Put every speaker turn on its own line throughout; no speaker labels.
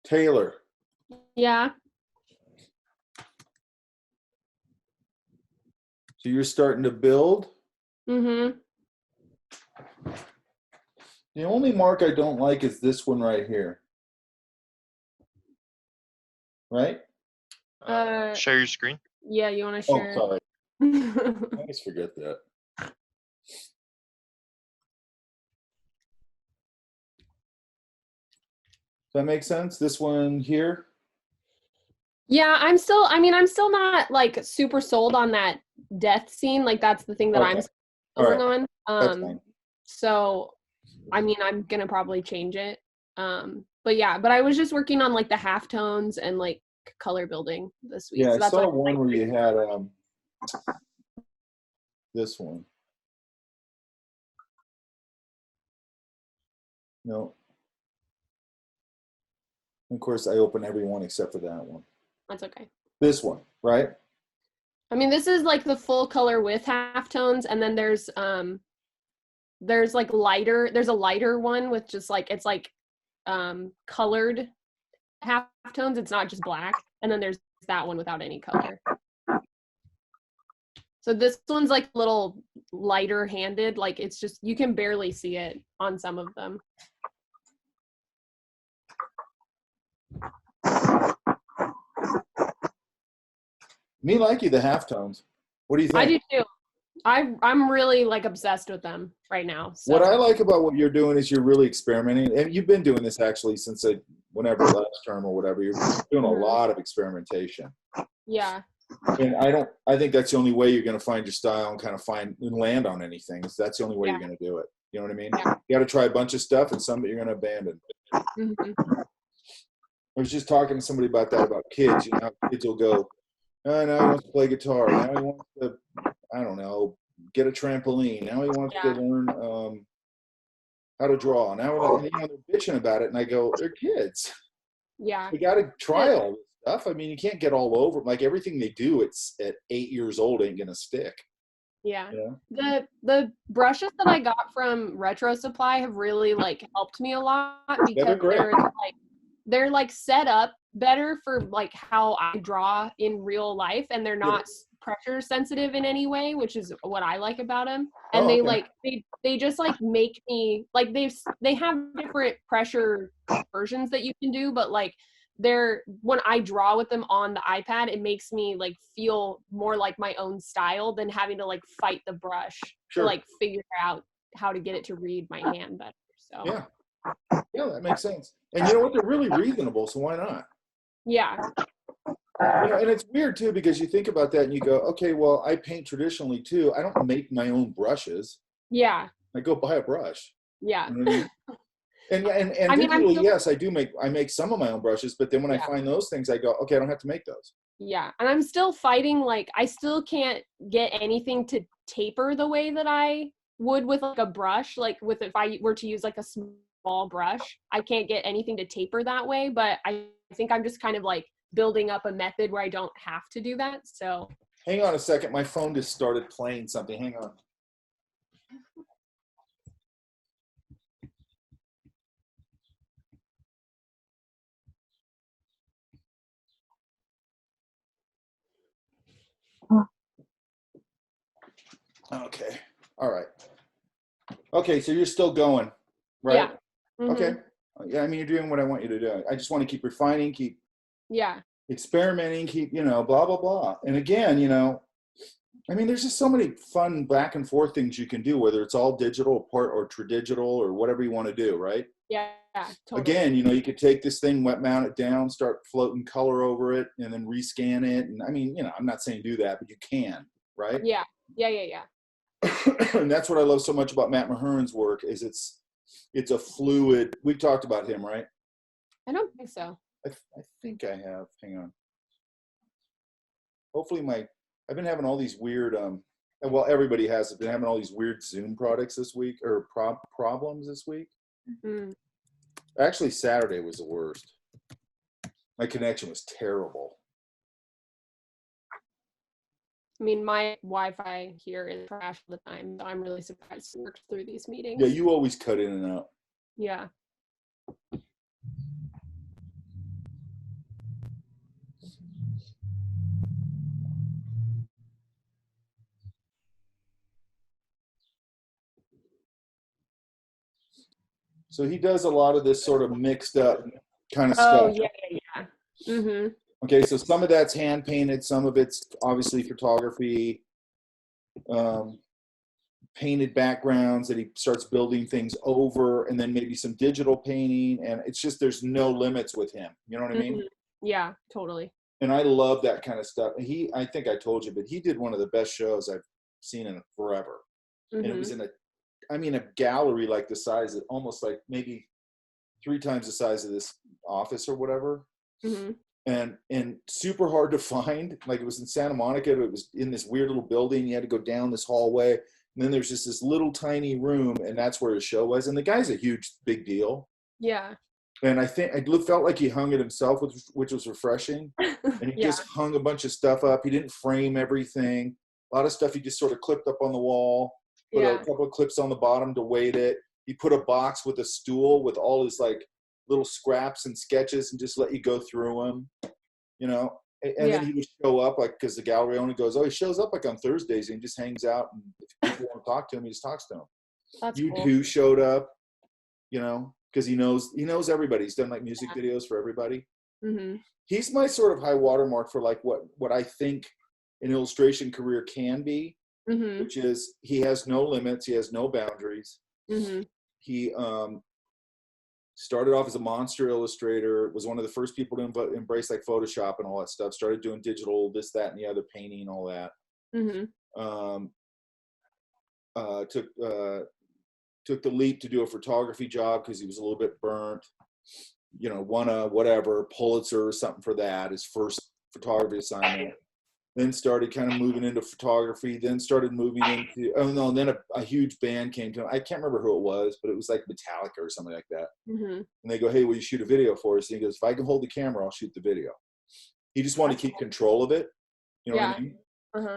Taylor.
Yeah.
So you're starting to build?
Mm-hmm.
The only mark I don't like is this one right here. Right?
Share your screen.
Yeah, you want to share?
Oh, sorry. I always forget that. Does that make sense? This one here?
Yeah, I'm still not like super sold on that death scene. Like that's the thing that
Okay.
I'm going on.
That's fine.
So I mean, I'm gonna probably change it. But yeah, but I was just working on like the halftones and like color building this week.
Yeah,
So
I
that's
saw
what
one where you had this one. No. Of course, I open every one except for that one.
that's okay.
This one, right?
I mean, this is like the full color with halftones, and then there's like there's a lighter one with just like it's like colored halftones. It's not just black, and then there's that one without any color. So this one's like a little lighter handed, like it's just you can barely see it on some of them.
Me like you, the halftones. What do you think?
I do too. I'm really like obsessed with them right now. So.
What I like about what you're doing is you're really experimenting, and you've been doing this actually since whenever last term or whatever. You're doing a lot of experimentation.
Yeah.
And I think that's the only way you're going to find your style and kind of land on anything. That's the only way you're going to do it. You know what I mean?
Yeah.
You got to try a bunch of stuff, and some that you're going to abandon.
Mm-hmm.
I was just talking to somebody about that, about kids. You know, how kids will go, oh, now he wants to play guitar. Now he wants to, I don't know, get a trampoline. Now he wants to learn how to draw. Now they're bitching about it, and I go, they're kids.
Yeah.
We got to try all this stuff. I mean, you can't get all over. Like everything they do, it's at 8 years old ain't gonna stick.
Yeah.
You know?
The brushes that I got from Retro Supply have really like helped me a lot because they're like set up better for like how I draw in real life, and they're not pressure sensitive in any way, which is what I like about them. And they just like make me like they have different pressure versions that you can do, but like when I draw with them on the iPad, it makes me like feel more like my own style than having to like fight the brush to like figure out how to get it to read my hand better. So
yeah, that makes sense. And you know what? They're really reasonable, so why not?
Yeah.
You know, and it's weird too because you think about that and you go, okay, well, I paint traditionally too. I don't make my own brushes.
Yeah.
I go buy a brush.
Yeah.
You know what I mean? And I mean, digitally, yes, I make some of my own brushes, but then when I find those things, I go, okay, I don't have to make those.
Yeah. And I'm still fighting, like, I still can't get anything to taper the way that I would with like a brush. Like if I were to use like a small brush, I can't get anything to taper that way. But I think I'm just kind of like building up a method where I don't have to do that. So.
Hang on a second. My phone just started playing something. Hang on. Okay. All right. Okay, so you're still going, right?
Yeah. Mm-hmm.
Okay. Yeah, I mean, you're doing what I want you to do. I just want to keep refining, keep experimenting, keep, blah, blah, blah. And again, I mean, there's just so many fun back and forth things you can do, whether it's all digital or tradigital or whatever you want to do, right?
Yeah, totally.
Again, you could take this thing, wet mount it down, start floating color over it, and then rescan it. And I mean, I'm not saying do that, but you can, right?
Yeah.
And that's what I love so much about Matt Mahern's work is it's a fluid. We've talked about him, right?
I don't think so.
I think I have. Hang on. Hopefully I've been having all these weird, well, everybody has been having all these weird Zoom products this week or problems this week.
Mm-hmm.
Actually, Saturday was the worst. My connection was terrible.
I mean, my Wi-Fi here is trash all the time, so I'm really surprised it works through these meetings.
Yeah, you always cut in and out.
Yeah.
So he does a lot of this sort of mixed up kind of
Oh,
stuff.
yeah. Mm-hmm.
Okay, so some of that's hand painted, some of it's obviously photography, painted backgrounds that he starts building things over, and then maybe some digital painting, and it's just there's no limits with him. You know what I mean?
Yeah, totally.
And I love that kind of stuff. I think I told you, but he did one of the best shows I've seen in forever. And it was in a gallery like the size of, almost like maybe 3 times the size of this office or whatever. And super hard to find. Like, it was in Santa Monica. It was in this weird little building. You had to go down this hallway. And then there's just this little tiny room, and that's where his show was. And the guy's a huge, big deal.
Yeah.
And I think I felt like he hung it himself, which was refreshing. And he just hung a bunch of stuff up. He didn't frame everything. A lot of stuff he just sort of clipped up on the wall, put a couple of clips on the bottom to weight it. He put a box with a stool with all his like little scraps and sketches and just let you go through them, you know. And then he would show up, like, because the gallery owner goes, oh, he shows up like on Thursdays and he just hangs out. And if people want to talk to him, he just talks to them.
That's
U2
cool.
showed up, you know, because he knows everybody. He's done like music videos for everybody. He's my sort of high watermark for like what I think an illustration career can be, which is he has no limits, he has no boundaries. He started off as a monster illustrator, was one of the first people to embrace like Photoshop and all that stuff, started doing digital, this, that, and the other, painting, all that. Took the leap to do a photography job because he was a little bit burnt, you know, won a whatever Pulitzer or something for that, his first photography assignment. Then started kind of moving into photography, then started moving into, and then a huge band came to him. I can't remember who it was, but it was like Metallica or something like that. And they go, hey, will you shoot a video for us? And he goes, if I can hold the camera, I'll shoot the video. He just wanted to keep control of it. You know what I mean?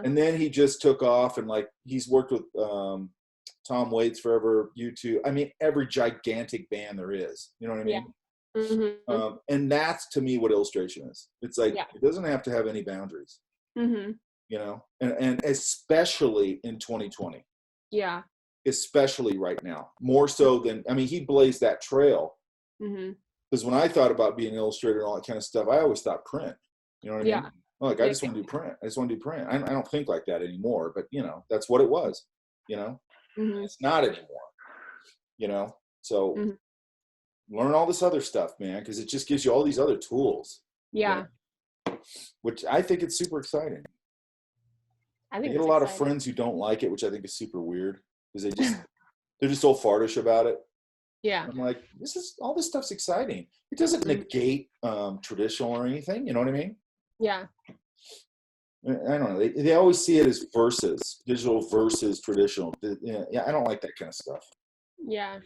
And then he just took off, and like he's worked with Tom Waits forever, U2. I mean, every gigantic band there is. You know what I mean? And that's, to me, what illustration is. It's like, it doesn't have to have any boundaries. You know, and especially in 2020. Yeah. Especially right now. More so than, I mean, he blazed that trail. Because when I thought about being an illustrator and all that kind of stuff, I always thought print. You know what I mean? Like, I just want to do print. I just want to do print. I don't think like that anymore, but, you know, that's what it was, you know? It's not anymore, you know? So learn all this other stuff, man, because it just gives you all these other tools. Yeah. Which I think it's super exciting. I get a lot of friends who don't like it, which I think is super weird, because they're just all fartish about it. Yeah. I'm like, all this stuff's exciting. It doesn't negate traditional or anything, you know what I mean? Yeah. I don't know. They always see it as versus, digital versus traditional. Yeah, I don't like that kind of stuff. Yeah.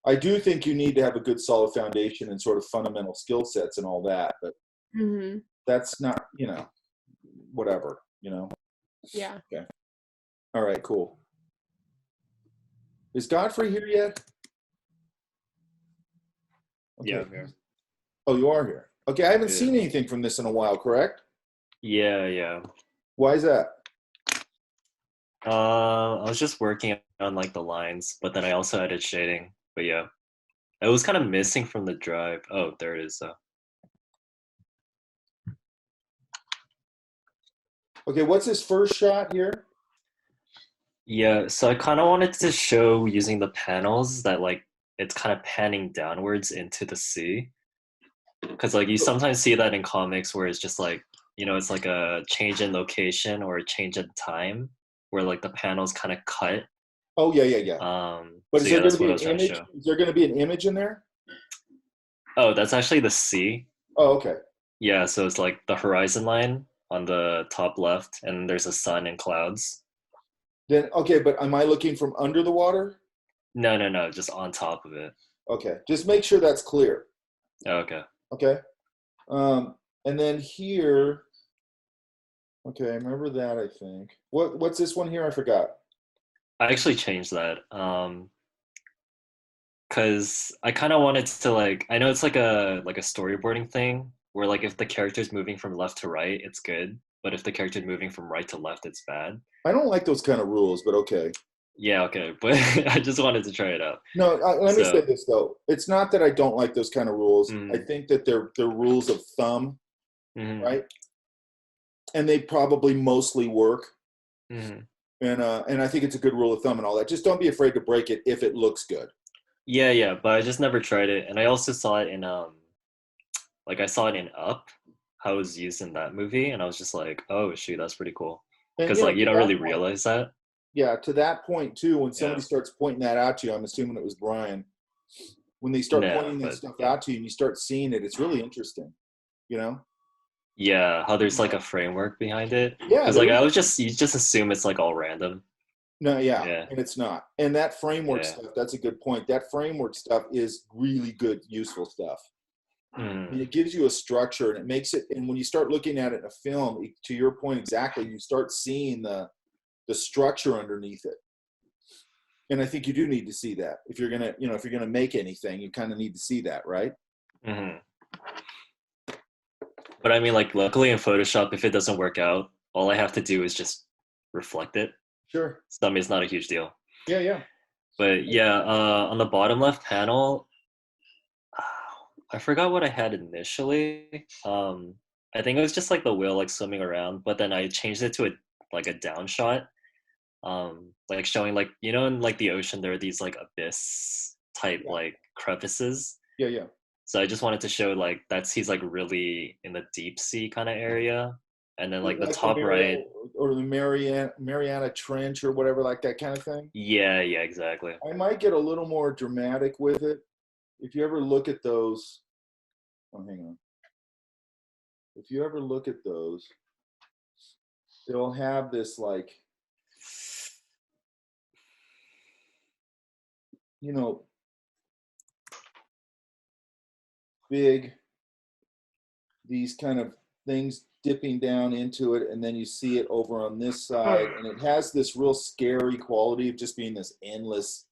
I do think you need to have a good solid foundation and sort of fundamental skill sets and all that, but that's not, you know, whatever, you know? Yeah. Okay. All right, cool. Is Godfrey here yet? Okay.
Yeah, I'm here.
Oh, you are here. Okay, I haven't seen anything from this in a while, correct?
Yeah.
Why is that?
I was just working on like the lines, but then I also added shading. But yeah, it was kind of missing from the drive. Oh, there it is.
Okay, what's his first shot here?
Yeah, so I kind of wanted to show using the panels that like it's kind of panning downwards into the sea. Because like you sometimes see that in comics where it's just like, you know, it's like a change in location or a change in time where like the panels kind of cut.
Oh, yeah. But
so
is
yeah,
there
that's
going
what
to
I
be
was
an
trying to
image?
show.
Is there going to be an image in there?
Oh, that's actually the sea.
Oh, okay.
Yeah, so it's like the horizon line on the top left, and there's a sun and clouds.
Then, okay, but am I looking from under the water?
No, just on top of it.
Okay, just make sure that's clear.
Okay.
Okay. And then here, okay, I remember that, I think. What's this one here? I forgot.
I actually changed that. Because I kind of wanted to like, I know it's like a storyboarding thing where like if the character's moving from left to right, it's good. But if the character's moving from right to left, it's bad.
I don't like those kind of rules, but okay.
Yeah, okay, but I just wanted to try it out.
No, let me say
So,
this though. It's not that I don't like those kind of rules. I
mm,
think that they're rules of thumb,
mm,
right? And they probably mostly work.
mm.
And I think it's a good rule of thumb and all that. Just don't be afraid to break it if it looks good.
Yeah, yeah, but I just never tried it, and I also saw it in like I saw it in Up, how it was used in that movie, and I was just like, oh shoot, that's pretty cool.
And
Because like you
to
don't
that
really
point,
realize that.
yeah, to that point too, when
Yeah.
somebody starts pointing that out to you, I'm assuming it was Brian. When they start
No,
pointing that
but
stuff
yeah.
out to you and you start seeing it, it's really interesting. You know?
Yeah, how there's like a framework behind it.
Yeah,
Because
there
like
is.
I was just you just assume it's like all random.
No, yeah,
Yeah.
and it's not. And that framework
Yeah.
stuff, that's a good point. That framework stuff is really good, useful stuff. And
Mm,
it gives you a structure and it makes it, and when you start looking at it in a film, to your point exactly, you start seeing the structure underneath it. And I think you do need to see that. If you're gonna, if you're gonna make anything, you kind of need to see that, right?
hmm. But I mean, like, luckily in Photoshop, if it doesn't work out, all I have to do is just reflect it.
Sure.
So I mean, it's not a huge deal.
Yeah, yeah.
But yeah, on the bottom left panel, I forgot what I had initially. I think it was just like the whale like swimming around, but then I changed it to a like a down shot, like showing like in like the ocean there are these like abyss type
Yeah,
like crevices.
yeah, yeah.
So I just wanted to show like that's he's like really in the deep sea kind of area, and then like the
Like the
top right.
Mariana Trench or whatever, like that kind of thing.
Yeah, yeah, exactly.
I might get a little more dramatic with it. If you ever look at those, oh, hang on. If you ever look at those, they'll have this like, you know, big, these kind of things dipping down into it, and then you see it over on this side, and it has this real scary quality of just being this endless,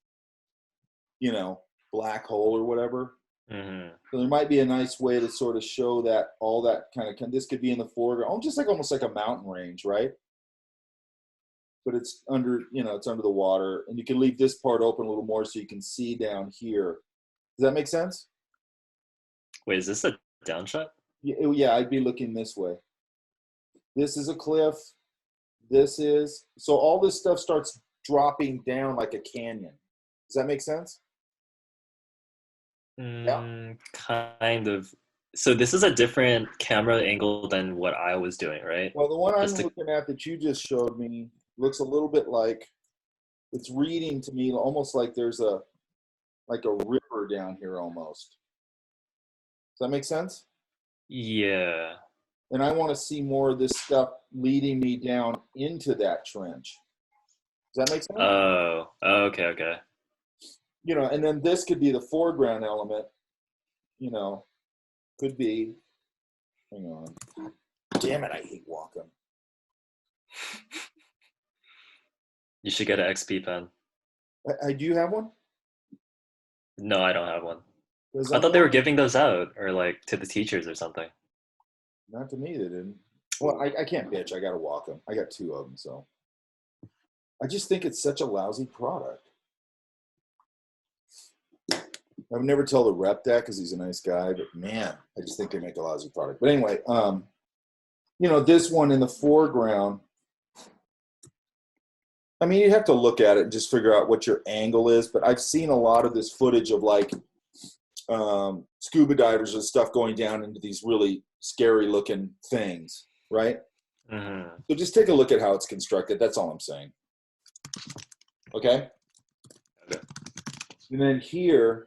black hole or whatever.
Hmm.
So there might be a nice way to sort of show that all that this could be in the foreground, just like almost like a mountain range, right? But it's under, it's under the water, and you can leave this part open a little more so you can see down here. Does that make sense?
Wait, is this a down shot?
Yeah, I'd be looking this way. This is a cliff. So all this stuff starts dropping down like a canyon. Does that make sense? Yeah.
Kind of. So this is a different camera angle than what I was doing, right?
Well, the one I'm
Just to,
looking at that you just showed me looks a little bit like it's reading to me almost like there's a river down here almost. Does that make sense?
yeah.
And I want to see more of this stuff leading me down into that trench. Does that make sense?
Oh, okay, okay.
And then this could be the foreground element, could be, hang on. Damn it, I hate walking.
You should get an XP pen.
Do you have one?
No, I don't have one.
'Cause
I
I'm
thought they were
wondering-
giving those out or like to the teachers or something.
Not to me, they didn't. Well, I can't bitch. I got to walk them. I got 2 of them, so. I just think it's such a lousy product. I would never tell the rep that because he's a nice guy, but man, I just think they make a lousy product. But anyway, this one in the foreground, I mean, you have to look at it and just figure out what your angle is. But I've seen a lot of this footage of like scuba divers and stuff going down into these really scary looking things, right?
Hmm.
So just take a look at how it's constructed. That's all I'm saying. Okay?
Okay.
And then here,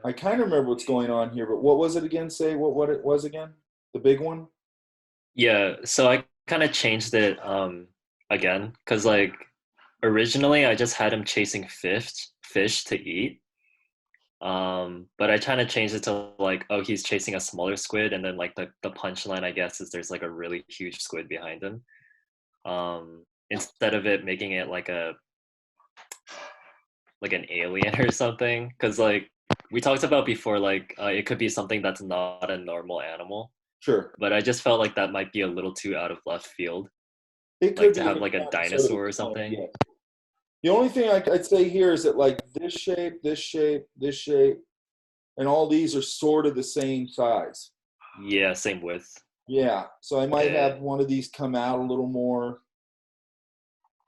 I kind of remember what's going on here, but what was it again? Say what it was again? The big one?
Yeah, so I kind of changed it again because like originally I just had him chasing fish to eat. But I kind of changed it to like, oh, he's chasing a smaller squid, and then like the punchline I guess is there's like a really huge squid behind him. Instead of it making it like an alien or something, because like we talked about before, like it could be something that's not a normal animal.
Sure.
But I just felt like that might be a little too out of left field.
It
Like
could
to
be
have
an
like a
episode of
dinosaur or
its own,
something.
yeah. The only thing I'd say here is that like this shape, this shape, this shape, and all these are sort of the same size.
Yeah, same width.
Yeah, so I might
Yeah.
have one of these come out a little more.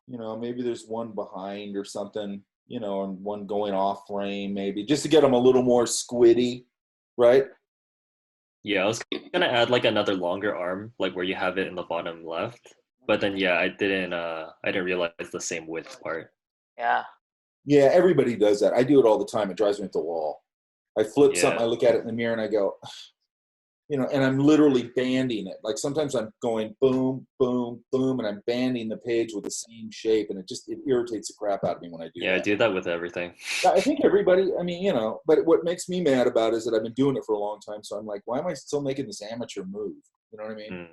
You know, maybe there's one behind or something, you know, and one going off frame maybe, just to get them a little more squiddy, right?
Yeah, I was gonna add like another longer arm, like where you have it in the bottom left. But then yeah, I didn't realize the same width part.
Yeah.
Yeah, everybody does that. I do it all the time. It drives me up the wall. I flip something, I
Yeah.
look at it in the mirror and I go, you know, and I'm literally banding it. Like sometimes I'm going boom, boom, boom, and I'm banding the page with the same shape, and it irritates the crap out of me when I do
Yeah, I
that.
do that with everything.
I think everybody, I mean, you know, but what makes me mad about it is that I've been doing it for a long time. So I'm like, why am I still making this amateur move? You know what I mean?
Mm.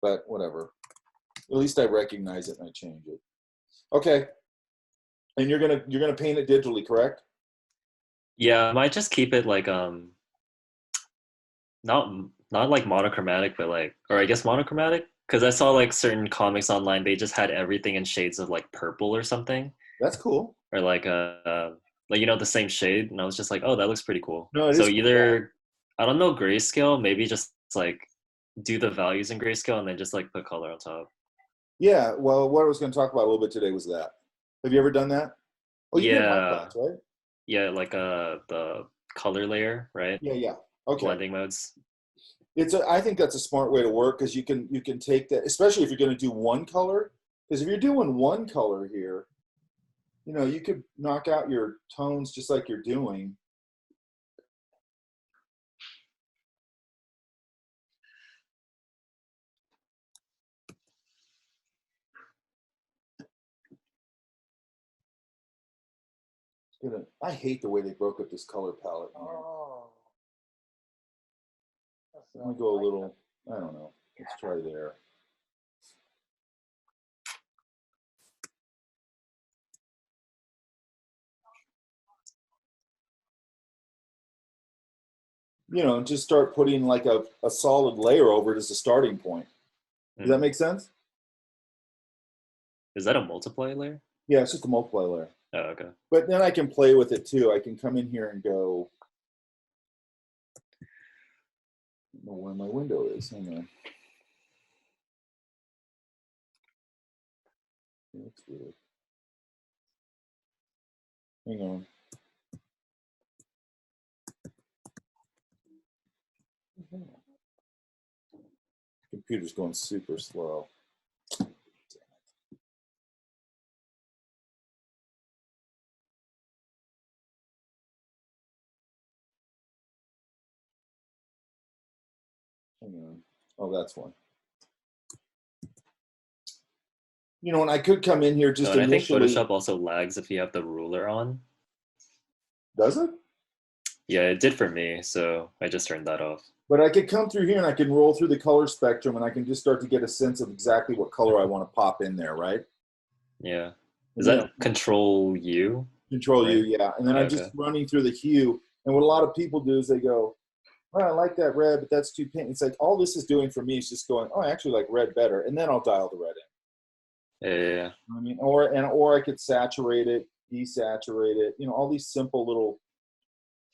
But whatever. At least I recognize it and I change it. Okay. And you're gonna paint it digitally, correct?
Yeah, I might just keep it like not not like monochromatic, but like, or I guess monochromatic, because I saw like certain comics online, they just had everything in shades of like purple or something,
That's cool.
or like the same shade, and I was just like, oh, that looks pretty cool.
No, it
So
is cool.
either I don't know grayscale, maybe just like do the values in grayscale and then just like put color on top.
Yeah. Well, what I was going to talk about a little bit today was that. Have you ever done that? Oh, you did my
Yeah,
class, right?
yeah, like the color layer, right?
Yeah, yeah. Okay.
Blending modes.
I think that's a smart way to work because you can take that, especially if you're going to do one color. Because if you're doing one color here, you know, you could knock out your tones just like you're doing. I hate the way they broke up this color palette.
Oh.
Let me go a little, I don't know. Let's try there. You know, just start putting like a solid layer over it as a starting point. Does that make sense?
Is that a multiply layer?
Yeah, it's just a multiply layer.
Oh, okay.
But then I can play with it too. I can come in here and go, I don't know where my window is. Hang on. That's weird. Hang on. Computer's going super slow. Hang on. Oh, that's one. You know, and I could come in here just
And I think
initially.
Photoshop also lags if you have the ruler on.
Does it?
Yeah, it did for me, so I just turned that off.
But I could come through here and I can roll through the color spectrum and I can just start to get a sense of exactly what color I want to pop in there, right?
Yeah. Is that Control U?
Control
right?
U, yeah. And then I'm just running through the hue. And what a lot of people do is they go, oh, I like that red, but that's too pink. It's like all this is doing for me is just going, oh, I actually like red better. And then I'll dial the red in.
Yeah.
You know what I mean, or I could saturate it, desaturate it, you know, all these simple little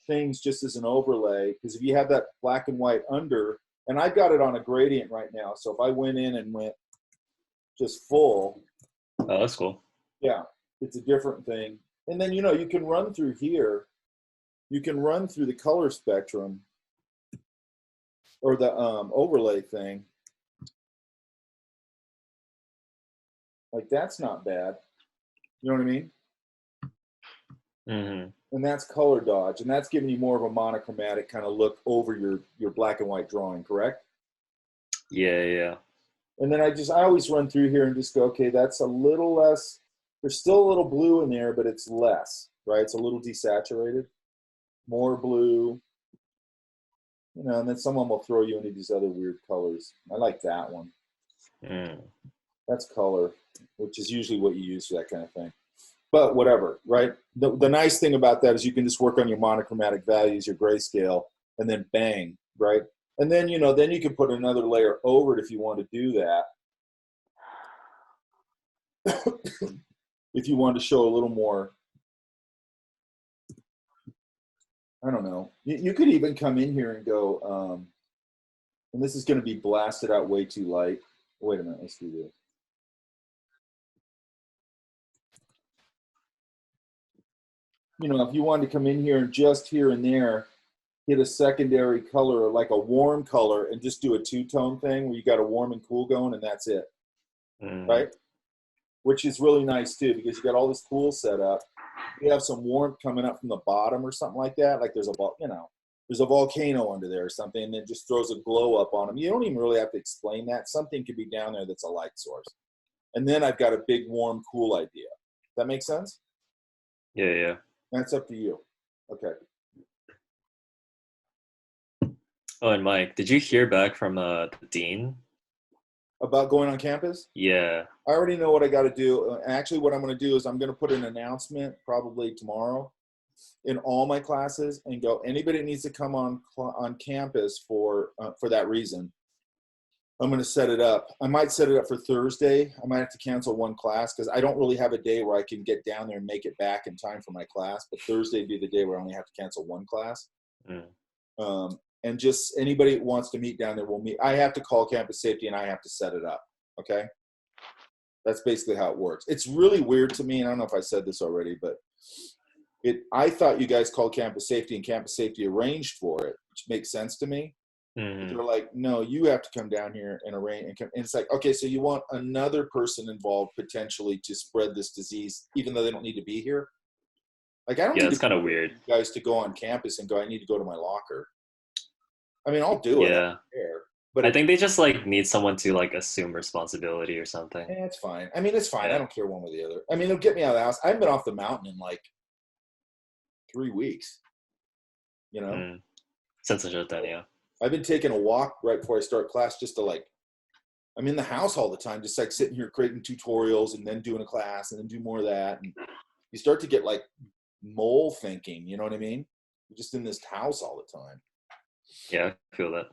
things just as an overlay. Because if you have that black and white under, and I've got it on a gradient right now, so if I went in and went just full,
oh, that's cool.
Yeah, it's a different thing. And then, you know, you can run through here, you can run through the color spectrum or the overlay thing. Like that's not bad. You know what I mean?
Mm-hmm.
And that's color dodge, and that's giving you more of a monochromatic kind of look over your black and white drawing, correct?
Yeah.
And then I always run through here and just go, okay, that's a little less. There's still a little blue in there, but it's less, right? It's a little desaturated, more blue. You know, and then someone will throw you into these other weird colors. I like that one. That's color, which is usually what you use for that kind of thing. But whatever, right? The nice thing about that is you can just work on your monochromatic values, your grayscale, and then bang, right? And then, you know, then you can put another layer over it if you want to do that. if you wanted to show a little more, I don't know. You could even come in here and go, and this is going to be blasted out way too light. Wait a minute, let's do this. You know, if you wanted to come in here and just here and there hit a secondary color, like a warm color, and just do a two-tone thing where you got a warm and cool going, and that's it, right? Which is really nice too, because you got all this cool set up. You have some warmth coming up from the bottom or something like that. Like there's there's a volcano under there or something, and it just throws a glow up on them. You don't even really have to explain that. Something could be down there that's a light source. And then I've got a big, warm, cool idea. That makes sense?
Yeah.
That's up to you. Okay.
Oh, and Mike, did you hear back from the dean?
About going on campus?
Yeah.
I already know what I got to do. Actually, what I'm going to do is I'm going to put an announcement probably tomorrow in all my classes and go, anybody that needs to come on campus for that reason, I'm going to set it up. I might set it up for Thursday. I might have to cancel one class because I don't really have a day where I can get down there and make it back in time for my class. But Thursday would be the day where I only have to cancel one class. And just anybody that wants to meet down there will meet. I have to call campus safety and I have to set it up. Okay. That's basically how it works. It's really weird to me. And I don't know if I said this already, but I thought you guys called campus safety and campus safety arranged for it, which makes sense to me. They're like, no, you have to come down here and arrange. And it's like, okay, so you want another person involved potentially to spread this disease, even though they don't need to be here. Like, I don't need
it's kind of weird.
You guys to go on campus and go, I need to go to my locker. I mean, I'll do it.
Yeah.
I don't care. But
I think they just like need someone to like assume responsibility or something.
Yeah, it's fine. I mean, it's fine.
Yeah.
I don't care one way or the other. I mean, it'll get me out of the house. I haven't been off the mountain in like 3 weeks. You know?
Since yeah.
I've been taking a walk right before I start class just to like, I'm in the house all the time, just like sitting here creating tutorials and then doing a class and then do more of that. And you start to get like mole thinking, you know what I mean? You're just in this house all the time.
Yeah, I feel that.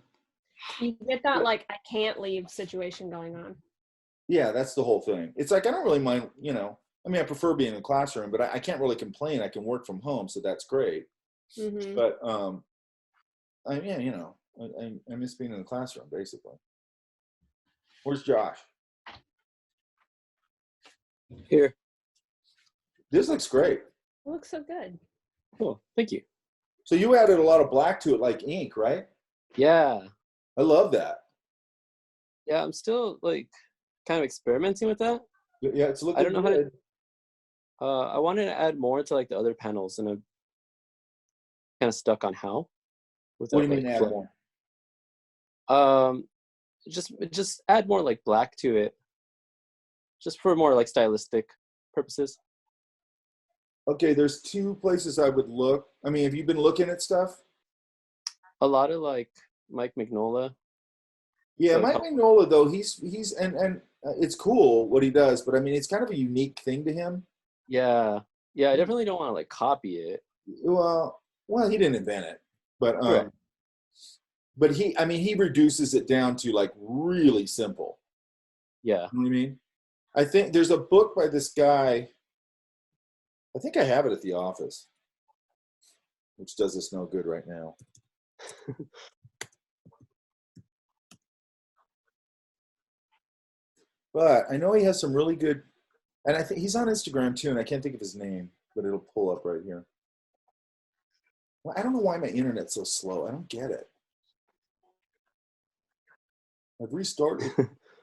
You get that like I can't leave situation going on.
Yeah, that's the whole thing. It's like I don't really mind, you know. I mean, I prefer being in the classroom, but I can't really complain. I can work from home, so that's great. But I miss being in the classroom, basically. Where's Josh?
Here.
This looks great.
It looks so good.
Cool. Thank you.
So you added a lot of black to it, like ink, right?
Yeah.
I love that.
Yeah, I'm still like kind of experimenting with that.
Yeah, it's looking
I don't know
good.
I wanted to add more to like the other panels, and I'm kind of stuck on how.
What do you mean add more?
Just add more like black to it, just for more like stylistic purposes.
Okay, there's 2 places I would look. I mean, have you been looking at stuff?
A lot of like Mike Mignola.
Yeah,
So
Mike Mignola though, he's it's cool what he does, but I mean, it's kind of a unique thing to him.
Yeah, I definitely don't want to like copy it.
Well, he didn't invent it, but
Right.
but he reduces it down to like really simple.
Yeah.
You know what I mean? I think there's a book by this guy. I think I have it at the office, which does us no good right now. But I know he has some really good, and I think he's on Instagram too, and I can't think of his name, but it'll pull up right here. Well, I don't know why my internet's so slow. I don't get it. I've restarted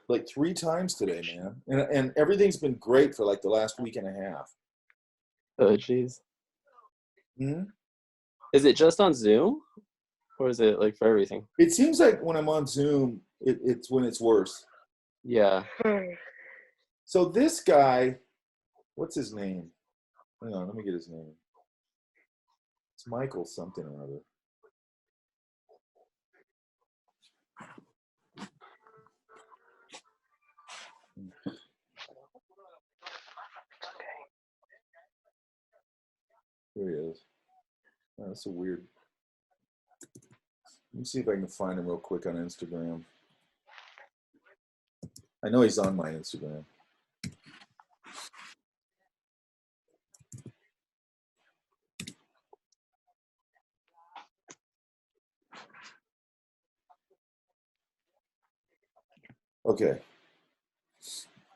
like 3 times today, man, and everything's been great for like the last week and a half.
Oh, jeez.
Hmm?
Is it just on Zoom, or is it like for everything?
It seems like when I'm on Zoom, it's when it's worse.
Yeah.
So this guy, what's his name? Hang on, let me get his name. It's Michael something or other. Here he is. Oh, that's so weird. Let me see if I can find him real quick on Instagram. I know he's on my Instagram. Okay.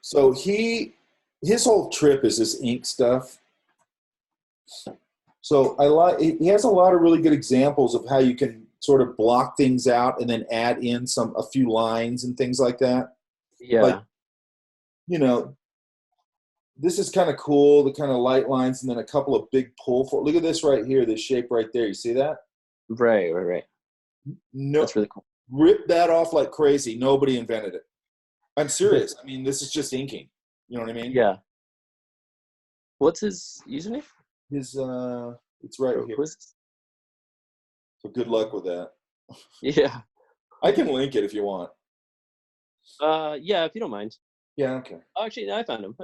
So his whole trip is this ink stuff. So he has a lot of really good examples of how you can sort of block things out and then add in a few lines and things like that.
Yeah.
Like, you know, this is kind of cool, the kind of light lines and then a couple of big pull for. Look at this right here, this shape right there. You see that?
Right.
No,
That's really cool.
rip that off like crazy. Nobody invented it. I'm serious. I mean, this is just inking. You know what I mean?
Yeah. What's his username?
It's right here.
Who's this?
So good luck with that.
Yeah.
I can link it if you want.
Yeah, if you don't mind.
Yeah, okay.
Oh, actually, no, I found him.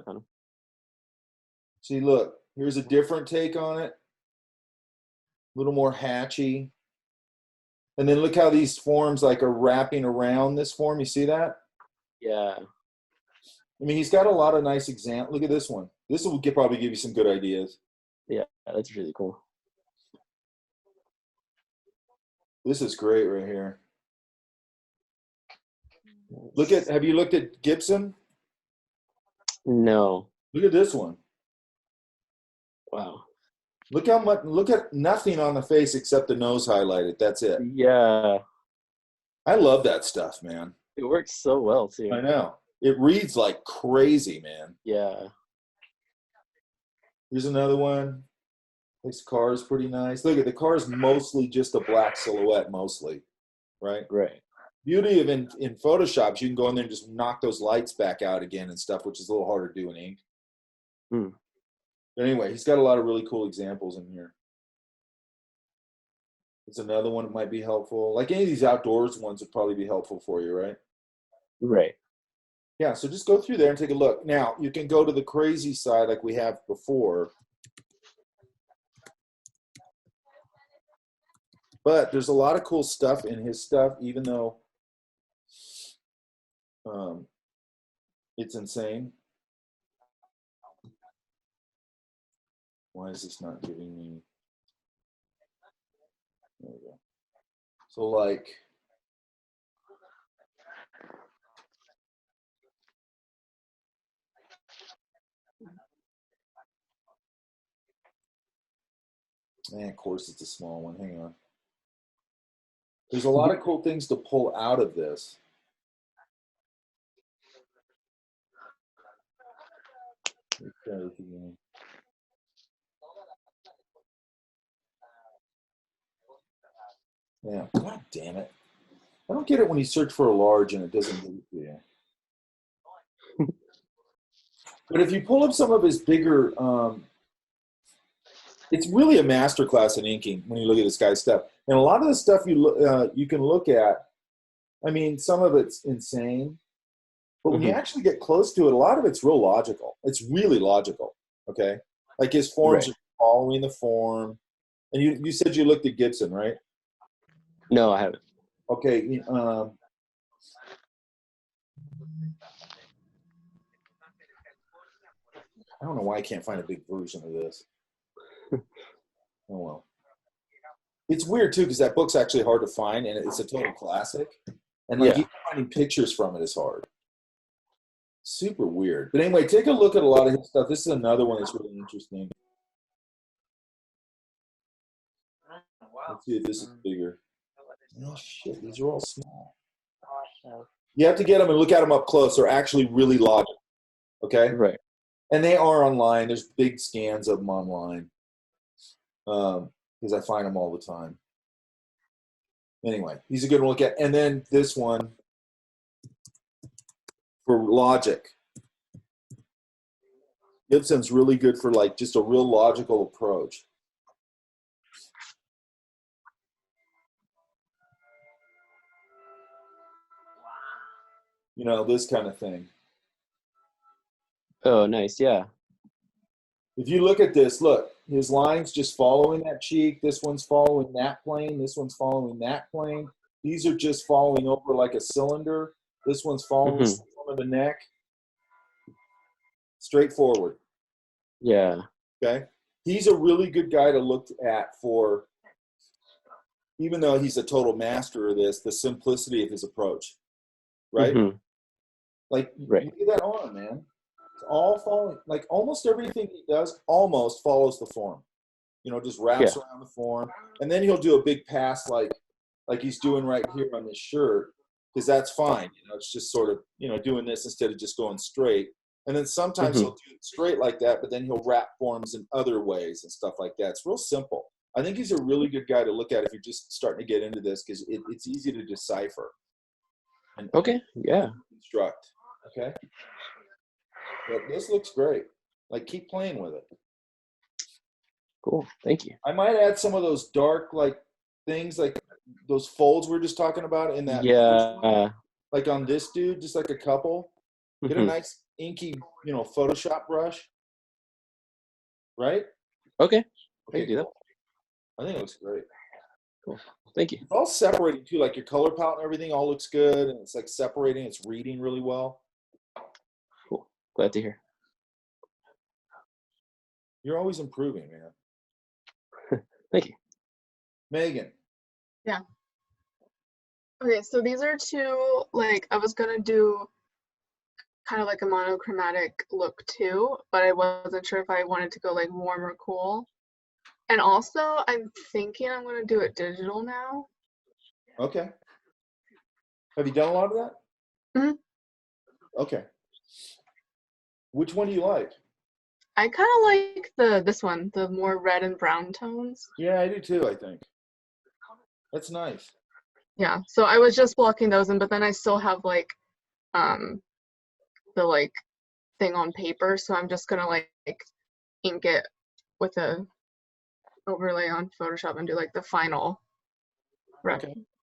See, look, here's a different take on it. A little more hatchy. And then look how these forms like are wrapping around this form. You see that?
Yeah.
I mean, he's got a lot of nice examples. Look at this one. This will probably give you some good ideas.
Yeah, that's really cool.
This is great right here. Have you looked at Gibson?
No.
Look at this one.
Wow.
Look at nothing on the face except the nose highlighted. That's it.
Yeah.
I love that stuff, man.
It works so well too.
I know. It reads like crazy, man.
Yeah.
Here's another one. This car is pretty nice. Look at the car is mostly just a black silhouette, mostly, right?
Right.
Beauty of in Photoshop, you can go in there and just knock those lights back out again and stuff, which is a little harder to do in ink. But anyway, he's got a lot of really cool examples in here. It's another one that might be helpful. Like any of these outdoors ones would probably be helpful for you, right?
Right.
Yeah, so just go through there and take a look. Now, you can go to the crazy side like we have before. But there's a lot of cool stuff in his stuff, even though it's insane. Why is this not giving me? There we go. So like, of course it's a small one. Hang on. There's a lot of cool things to pull out of this. Yeah, God damn it. I don't get it when you search for a large and it doesn't move for you. But if you pull up some of his bigger, it's really a masterclass in inking when you look at this guy's stuff. And a lot of the stuff you can look at, I mean, some of it's insane. But when you actually get close to it, a lot of it's real logical. It's really logical, okay? Like his forms are following the form. And you said you looked at Gibson, right?
No, I haven't.
Okay. I don't know why I can't find a big version of this. Oh, well. It's weird, too, because that book's actually hard to find, and it's a total classic. And, like, even finding pictures from it is hard. Super weird. But anyway, take a look at a lot of his stuff. This is another one that's really interesting. Let's see if this is bigger. Oh, shit. These are all small. You have to get them and look at them up close. They're actually really logical. Okay?
Right.
And they are online. There's big scans of them online. Because I find them all the time. Anyway, he's a good one to look at. And then this one for logic. Gibson's really good for like just a real logical approach. You know, this kind of thing.
Oh, nice. Yeah.
If you look at this, look, his line's just following that cheek. This one's following that plane. This one's following that plane. These are just following over like a cylinder. This one's following the form of the neck. Straightforward.
Yeah.
Okay. He's a really good guy to look at for, even though he's a total master of this, the simplicity of his approach. Right? Like,
Right.
look at that arm, man. It's all following, like almost everything he does almost follows the form. You know, just wraps around the form. And then he'll do a big pass like he's doing right here on this shirt, because that's fine. You know, it's just sort of, you know, doing this instead of just going straight. And then sometimes he'll do it straight like that, but then he'll wrap forms in other ways and stuff like that. It's real simple. I think he's a really good guy to look at if you're just starting to get into this, because it's easy to decipher. And instruct. Okay. But this looks great. Like, keep playing with it.
Cool. Thank you.
I might add some of those dark, like, things, like those folds we were just talking about in that.
Yeah.
Like on this dude, just like a couple. Get a nice inky, you know, Photoshop brush. Right?
Okay. I can do that.
I think it looks great.
Cool. Thank you.
It's all separating too, like your color palette and everything all looks good, and it's like separating, it's reading really well.
Cool. Glad to hear.
You're always improving, man.
Thank you.
Megan.
Yeah. Okay, so these are two, like, I was gonna do kind of like a monochromatic look too, but I wasn't sure if I wanted to go like warm or cool. And also, I'm thinking I'm gonna do it digital now.
Okay. Have you done a lot of that? Okay. Which one do you like?
I kind of like this one, the more red and brown tones.
Yeah, I do too, I think. That's nice.
Yeah, so I was just blocking those in, but then I still have like the like thing on paper, so I'm just gonna like ink it with a overlay on Photoshop and do like the final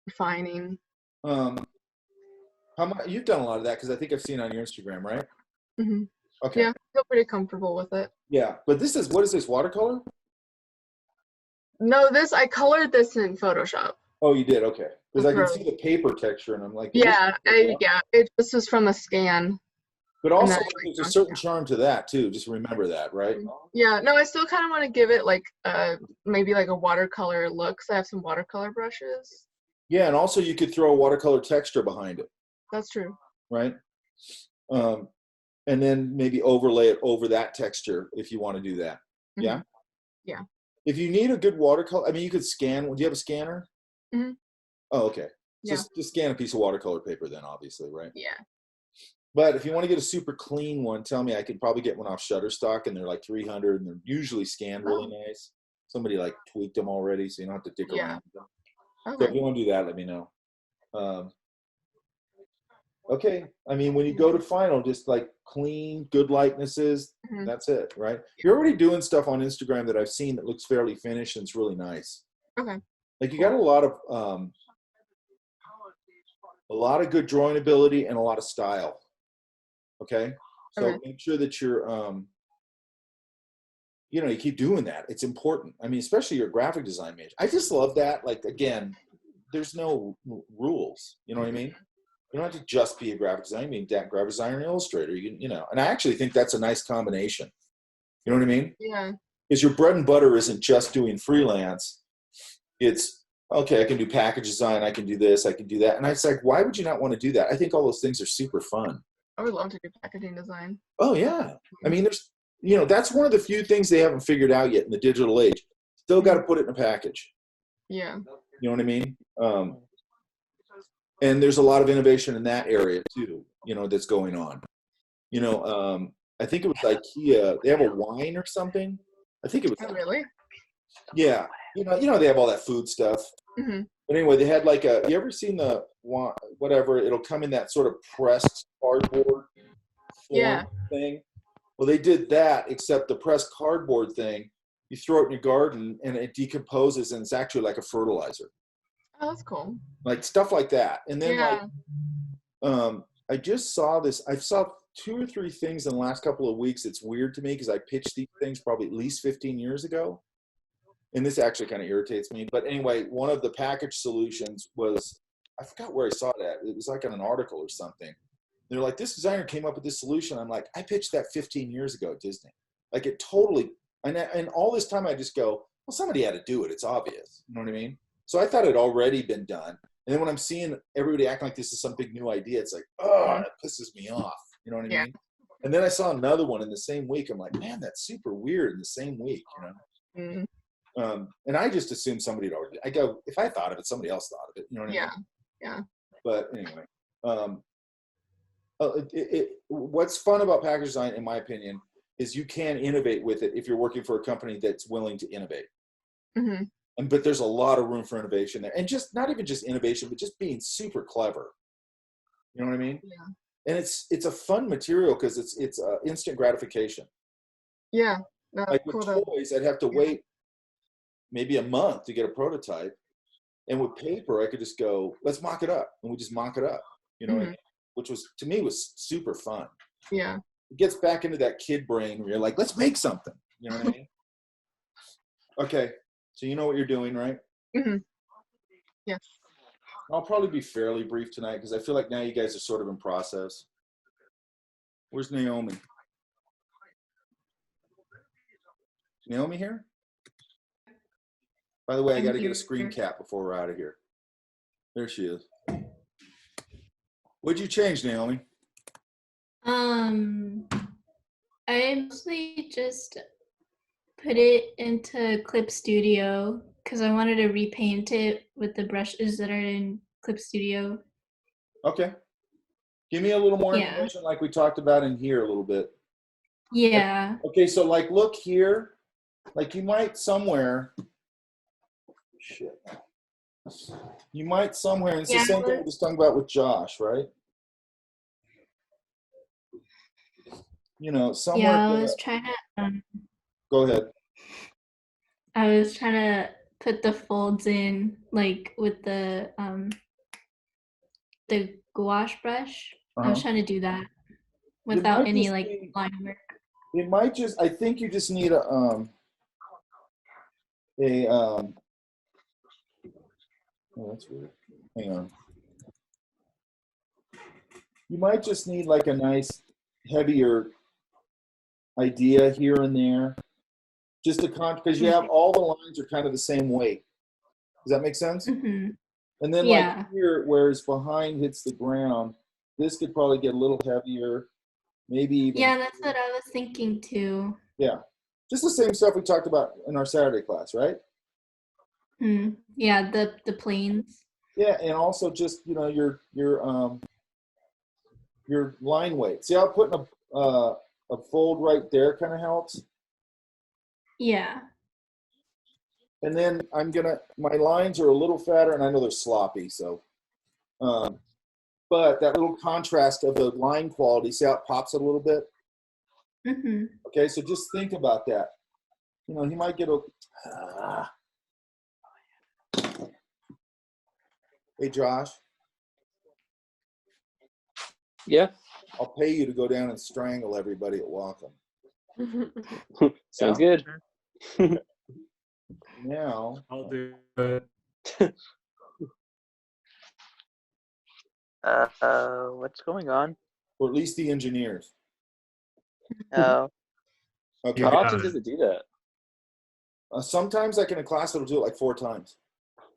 refining.
How much you've done a lot of that, because I think I've seen it on your Instagram, right? Okay.
Yeah, I feel pretty comfortable with it.
Yeah, but this is, what is this, watercolor?
No, I colored this in Photoshop.
Oh, you did? Okay. Because I can see the paper texture, and I'm like,
it just was from a scan.
But also, there's a certain charm to that too. Just remember that, right?
Yeah, no, I still kind of want to give it like maybe like a watercolor look, because I have some watercolor brushes.
Yeah, and also you could throw a watercolor texture behind it.
That's true.
Right? And then maybe overlay it over that texture if you want to do that. Yeah?
Yeah.
If you need a good watercolor, I mean, you could scan. Do you have a scanner? Oh, okay.
Yeah.
Just scan a piece of watercolor paper then, obviously, right?
Yeah.
But if you want to get a super clean one, tell me. I could probably get one off Shutterstock, and they're like 300, and they're usually scanned really nice. Somebody like tweaked them already, so you don't have to dig around with them.
Okay.
So if you want to do that, let me know. Okay. I mean, when you go to final, just like clean, good likenesses, that's it, right? You're already doing stuff on Instagram that I've seen that looks fairly finished, and it's really nice.
Okay.
Like, you got a lot of good drawing ability and a lot of style. Okay. So make sure that you're, you keep doing that. It's important. I mean, especially your graphic design major. I just love that. Like, again, there's no rules. You know what I mean? You don't have to just be a graphic designer. I mean, graphic designer and illustrator. And I actually think that's a nice combination. You know what I mean?
Yeah.
Because your bread and butter isn't just doing freelance. It's, okay, I can do package design. I can do this. I can do that. And it's like, why would you not want to do that? I think all those things are super fun.
I would love to do packaging design.
Oh, yeah. I mean, there's, that's one of the few things they haven't figured out yet in the digital age. Still got to put it in a package.
Yeah.
You know what I mean? And there's a lot of innovation in that area too, that's going on. I think it was IKEA. They have a wine or something. I think it was.
Oh, really?
Yeah. They have all that food stuff. But anyway, they had like you ever seen the whatever? It'll come in that sort of pressed cardboard form thing. Well, they did that, except the pressed cardboard thing, you throw it in your garden and it decomposes, and it's actually like a fertilizer.
Oh, that's cool.
Like stuff like that. And then I just saw this. I saw 2 or 3 things in the last couple of weeks. It's weird to me because I pitched these things probably at least 15 years ago. And this actually kind of irritates me. But anyway, one of the package solutions was, I forgot where I saw that. It was like in an article or something. They're like, this designer came up with this solution. I'm like, I pitched that 15 years ago at Disney. Like, it totally, and all this time I just go, well, somebody had to do it. It's obvious. You know what I mean? So I thought it had already been done. And then when I'm seeing everybody acting like this is some big new idea, it's like, oh, it pisses me off. You know what I
Yeah.
mean? And then I saw another one in the same week. I'm like, man, that's super weird in the same week, you know?
Mm,
And I just assumed somebody had already, I go, if I thought of it, somebody else thought of it. You know what I
yeah.
mean?
Yeah.
But anyway, what's fun about package design, in my opinion, is you can innovate with it if you're working for a company that's willing to innovate.
Hmm.
But there's a lot of room for innovation there, and just not even just innovation, but just being super clever. You know what I mean?
Yeah.
And it's a fun material because it's instant gratification.
Yeah. That's
Like with
cool though.
toys, I'd have to wait maybe a month to get a prototype, and with paper, I could just go, let's mock it up, and we just mock it up. You know, which was to me was super fun.
Yeah.
It gets back into that kid brain where you're like, let's make something. You know what I mean? Okay, so you know what you're doing, right?
Hmm. Yes.
I'll probably be fairly brief tonight because I feel like now you guys are sort of in process. Where's Naomi? Naomi here? By the way, I got to get a screen cap before we're out of here. There she is. What'd you change, Naomi?
I mostly just put it into Clip Studio because I wanted to repaint it with the brushes that are in Clip Studio.
Okay. Give me a little more
Yeah.
information like we talked about in here a little bit.
Yeah.
Okay, so like look here. Like you might somewhere. Shit. You might somewhere, and it's the
Yeah,
same thing we just talking about with Josh, right? You know, somewhere.
Yeah, I was trying to
Go ahead.
I was trying to put the folds in like with the gouache brush. I was trying to do that without any like line work.
It might just, I think you just need oh, that's weird. Hang on. You might just need like a nice heavier idea here and there. Just to because you have all the lines are kind of the same weight. Does that make sense?
Mm-hmm.
And then like here, whereas behind hits the ground, this could probably get a little heavier. Maybe even.
Yeah, that's what I was thinking too.
Yeah. Just the same stuff we talked about in our Saturday class, right?
Yeah, the planes.
Yeah, and also just, you know, your line weight. See how putting a fold right there kind of helps?
Yeah.
And then my lines are a little fatter, and I know they're sloppy, so. But that little contrast of the line quality, see how it pops it a little bit?
Mm-hmm.
Okay, so just think about that. You know, he might get a. Hey, Josh.
Yeah.
I'll pay you to go down and strangle everybody at Wacom.
Sounds good.
Now.
I'll do it.
What's going on?
Or at least the engineers.
Oh,
Okay.
How often does it do that?
Sometimes, like in a class, it'll do it like 4 times.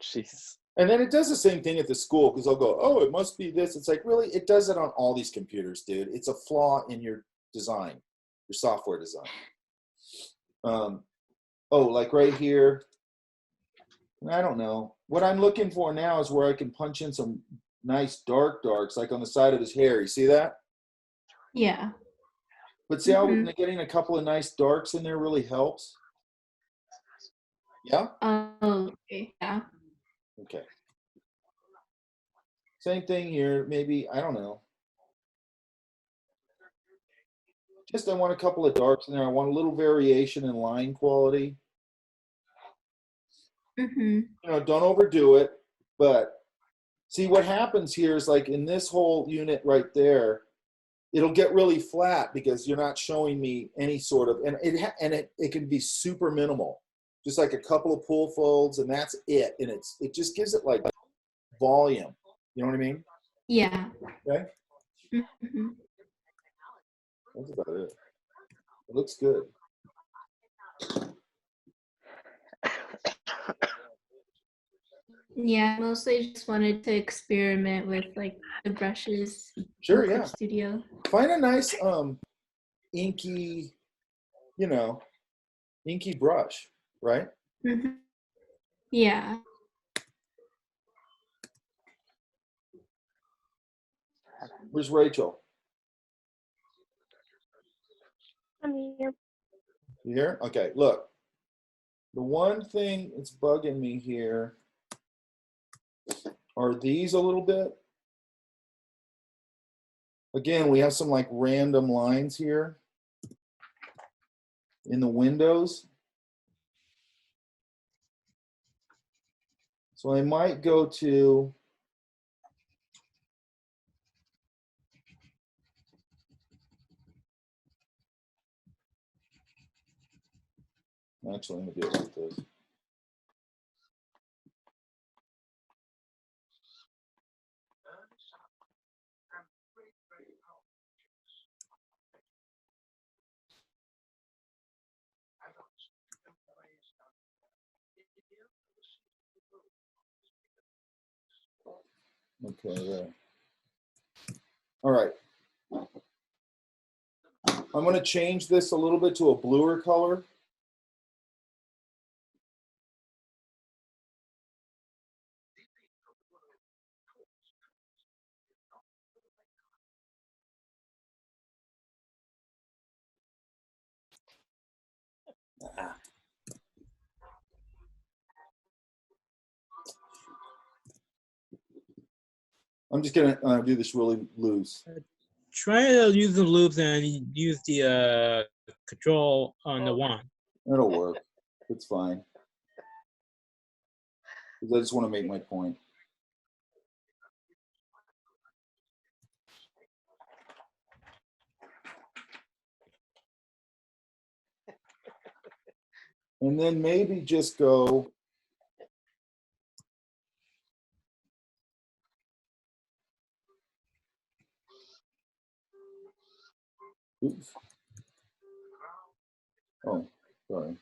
Jeez.
And then it does the same thing at the school because they'll go, oh, it must be this. It's like, really? It does it on all these computers, dude. It's a flaw in your design, your software design. Oh, like right here. I don't know. What I'm looking for now is where I can punch in some nice darks, like on the side of his hair. You see that?
Yeah.
But see how getting a couple of nice darks in there really helps? Yeah?
Oh, okay. Yeah.
Okay. Same thing here. Maybe, I don't know. Just I want a couple of darks in there. I want a little variation in line quality.
Mm-hmm.
You know, don't overdo it. But see what happens here is like in this whole unit right there, it'll get really flat because you're not showing me any sort of, and it can be super minimal. Just like a couple of pull folds and that's it. And it just gives it like volume. You know what I mean?
Yeah.
Okay.
Mm-hmm.
That's about it. It looks good.
Yeah, mostly just wanted to experiment with like the brushes
Sure,
in Clip
yeah.
Studio.
Find a nice inky, inky brush, right?
Mm-hmm. Yeah.
Where's Rachel?
I'm here.
You here? Okay, look. The one thing that's bugging me here are these a little bit. Again, we have some like random lines here in the windows. So I might go to actually, let me do it like this. Okay, there. All right. I'm going to change this a little bit to a bluer color. I'm just going to do this really loose.
Try to use the loops and use the control on the wand.
That'll work. It's fine. I just want to make my point. And then maybe just go oops. Oh, sorry.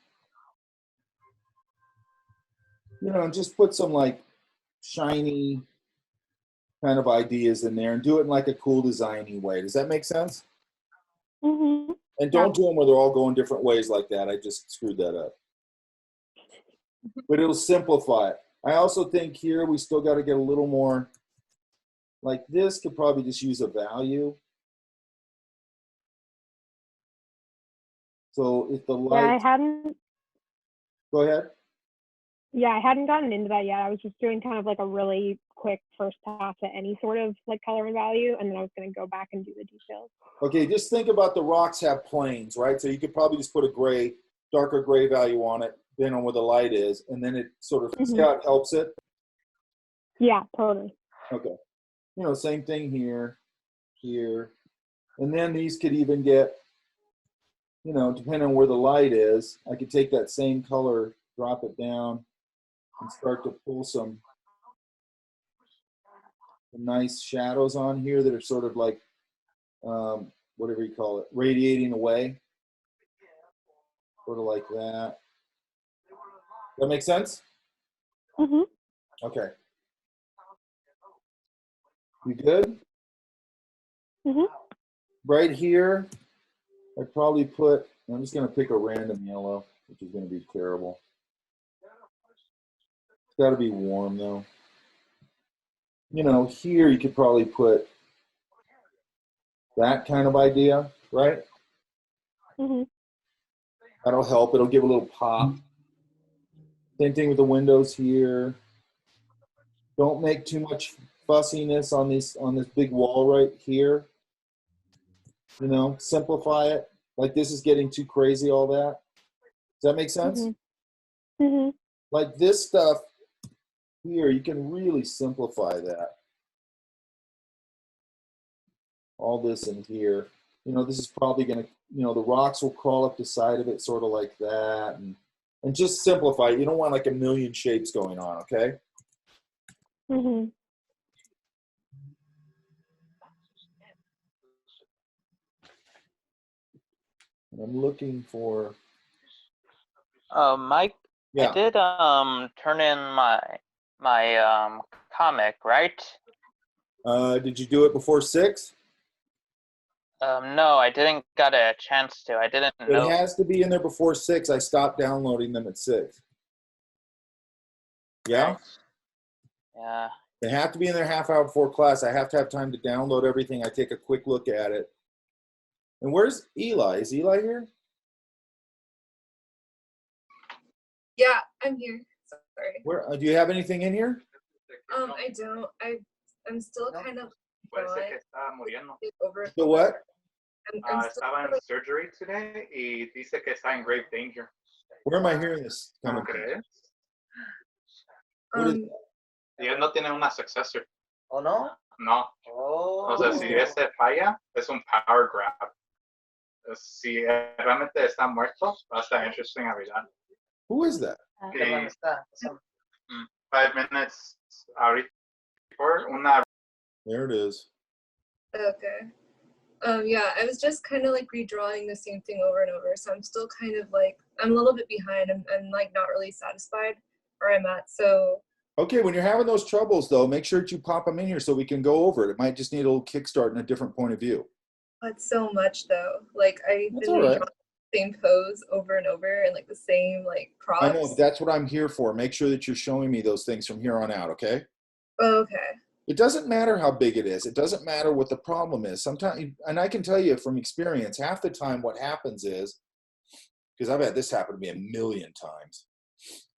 You know, just put some like shiny kind of ideas in there and do it in like a cool designy way. Does that make sense?
Mm-hmm.
And don't do them where they're all going different ways like that. I just screwed that up. But it'll simplify it. I also think here we still got to get a little more, like this could probably just use a value. So if the light,
Yeah, I hadn't.
Go ahead.
Yeah, I hadn't gotten into that yet. I was just doing kind of like a really quick first pass at any sort of like color and value, and then I was going to go back and do the details.
Okay, just think about the rocks have planes, right? So you could probably just put a gray, darker gray value on it, depending on where the light is, and then it sort of, see how it helps it?
Yeah, totally.
Okay. You know, same thing here, here. And then these could even get, you know, depending on where the light is, I could take that same color, drop it down, and start to pull some nice shadows on here that are sort of like, whatever you call it, radiating away. Sort of like that. That make sense?
Mm-hmm.
Okay. You good?
Mm-hmm.
Right here, I'd probably put, I'm just going to pick a random yellow, which is going to be terrible. It's got to be warm, though. You know, here you could probably put that kind of idea, right?
Mm-hmm.
That'll help. It'll give a little pop. Same thing with the windows here. Don't make too much fussiness on this big wall right here. You know, simplify it. Like this is getting too crazy, all that. Does that make sense?
Mm-hmm. Mm-hmm.
Like this stuff here, you can really simplify that. All this in here. You know, this is probably going to, you know, the rocks will crawl up the side of it sort of like that. And just simplify it. You don't want like a million shapes going on, okay?
Mm-hmm.
And I'm looking for.
Mike,
Yeah.
I did turn in my my comic, right?
Did you do it before 6?
No, I didn't get a chance to. I didn't know.
It has to be in there before 6. I stopped downloading them at 6. Yeah?
Yeah.
They have to be in there half hour before class. I have to have time to download everything. I take a quick look at it. And where's Eli? Is Eli here?
Yeah, I'm here. Sorry.
Where do you have anything in here?
I don't. I'm still kind of over.
So what?
I'm still
Estaba en surgery today y dice que está in grave danger.
Where am I hearing this coming from?
¿Crees?
What is-
Y él no tiene una successor.
¿O no?
No.
Oh.
O sea, si ese falla, es un power grab. Si realmente está muerto, va a estar interesting a mirar.
Who is that?
Y 5 minutes ahorita for una.
There it is.
Okay. Yeah, I was just kind of like redrawing the same thing over and over. So I'm still kind of like, I'm a little bit behind. I'm like not really satisfied where I'm at. So.
Okay, when you're having those troubles, though, make sure that you pop them in here so we can go over it. It might just need a little kickstart in a different point of view.
That's so much though. Like I've
That's
been
all right.
redrawing the same pose over and over and like the same like props.
I know, that's what I'm here for. Make sure that you're showing me those things from here on out, okay?
Okay.
It doesn't matter how big it is. It doesn't matter what the problem is. Sometimes, and I can tell you from experience, half the time what happens is, because I've had this happen to me a million times,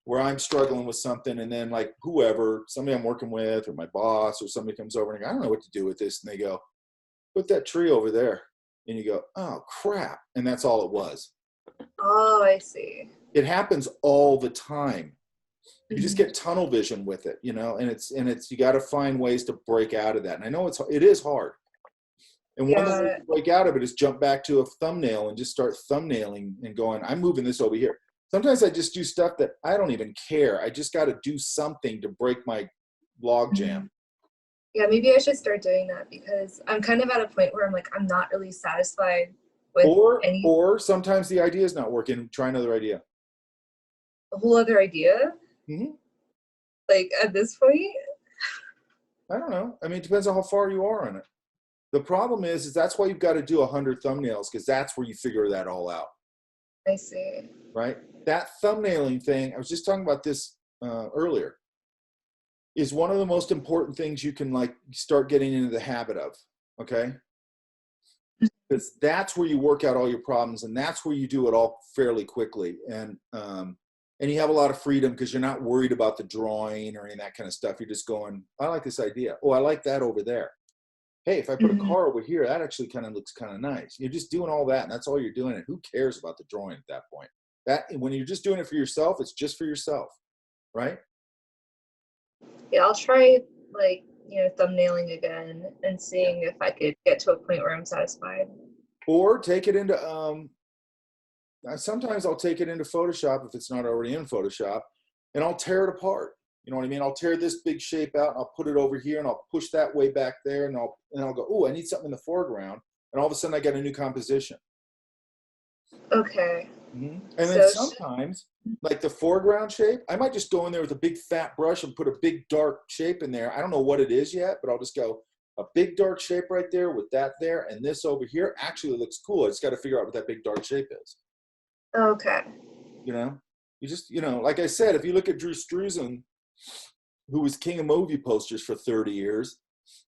where I'm struggling with something and then like whoever, somebody I'm working with or my boss or somebody comes over and I go, I don't know what to do with this. And they go, put that tree over there. And you go, oh crap. And that's all it was.
Oh, I see.
It happens all the time. You just get tunnel vision with it, you know, and it's you got to find ways to break out of that. And I know it is hard. And one of the ways to break out of it is jump back to a thumbnail and just start thumbnailing and going, I'm moving this over here. Sometimes I just do stuff that I don't even care. I just got to do something to break my log jam.
Yeah, maybe I should start doing that because I'm kind of at a point where I'm like, I'm not really satisfied with any.
Or sometimes the idea is not working. Try another idea.
A whole other idea?
Mm-hmm.
Like at this point?
I don't know. I mean, it depends on how far you are on it. The problem is that's why you've got to do 100 thumbnails because that's where you figure that all out.
I see.
Right? That thumbnailing thing, I was just talking about this earlier, is one of the most important things you can like start getting into the habit of, okay? Because that's where you work out all your problems and that's where you do it all fairly quickly. And you have a lot of freedom because you're not worried about the drawing or any of that kind of stuff. You're just going, I like this idea. Oh, I like that over there. Hey, if I put a car over here, that actually kind of looks kind of nice. You're just doing all that, and that's all you're doing. And who cares about the drawing at that point? That when you're just doing it for yourself, it's just for yourself, right?
Yeah, I'll try like, you know, thumbnailing again and seeing if I could get to a point where I'm satisfied.
Or take it into sometimes I'll take it into Photoshop if it's not already in Photoshop, and I'll tear it apart. You know what I mean? I'll tear this big shape out, and I'll put it over here, and I'll push that way back there, and I'll go, oh, I need something in the foreground, and all of a sudden I got a new composition.
Okay.
Mm-hmm. And then sometimes, like the foreground shape, I might just go in there with a big fat brush and put a big dark shape in there. I don't know what it is yet, but I'll just go, a big dark shape right there with that there, and this over here actually looks cool. I just got to figure out what that big dark shape is.
Okay.
You know, you just, you know, like I said, if you look at Drew Struzan, who was king of movie posters for 30 years,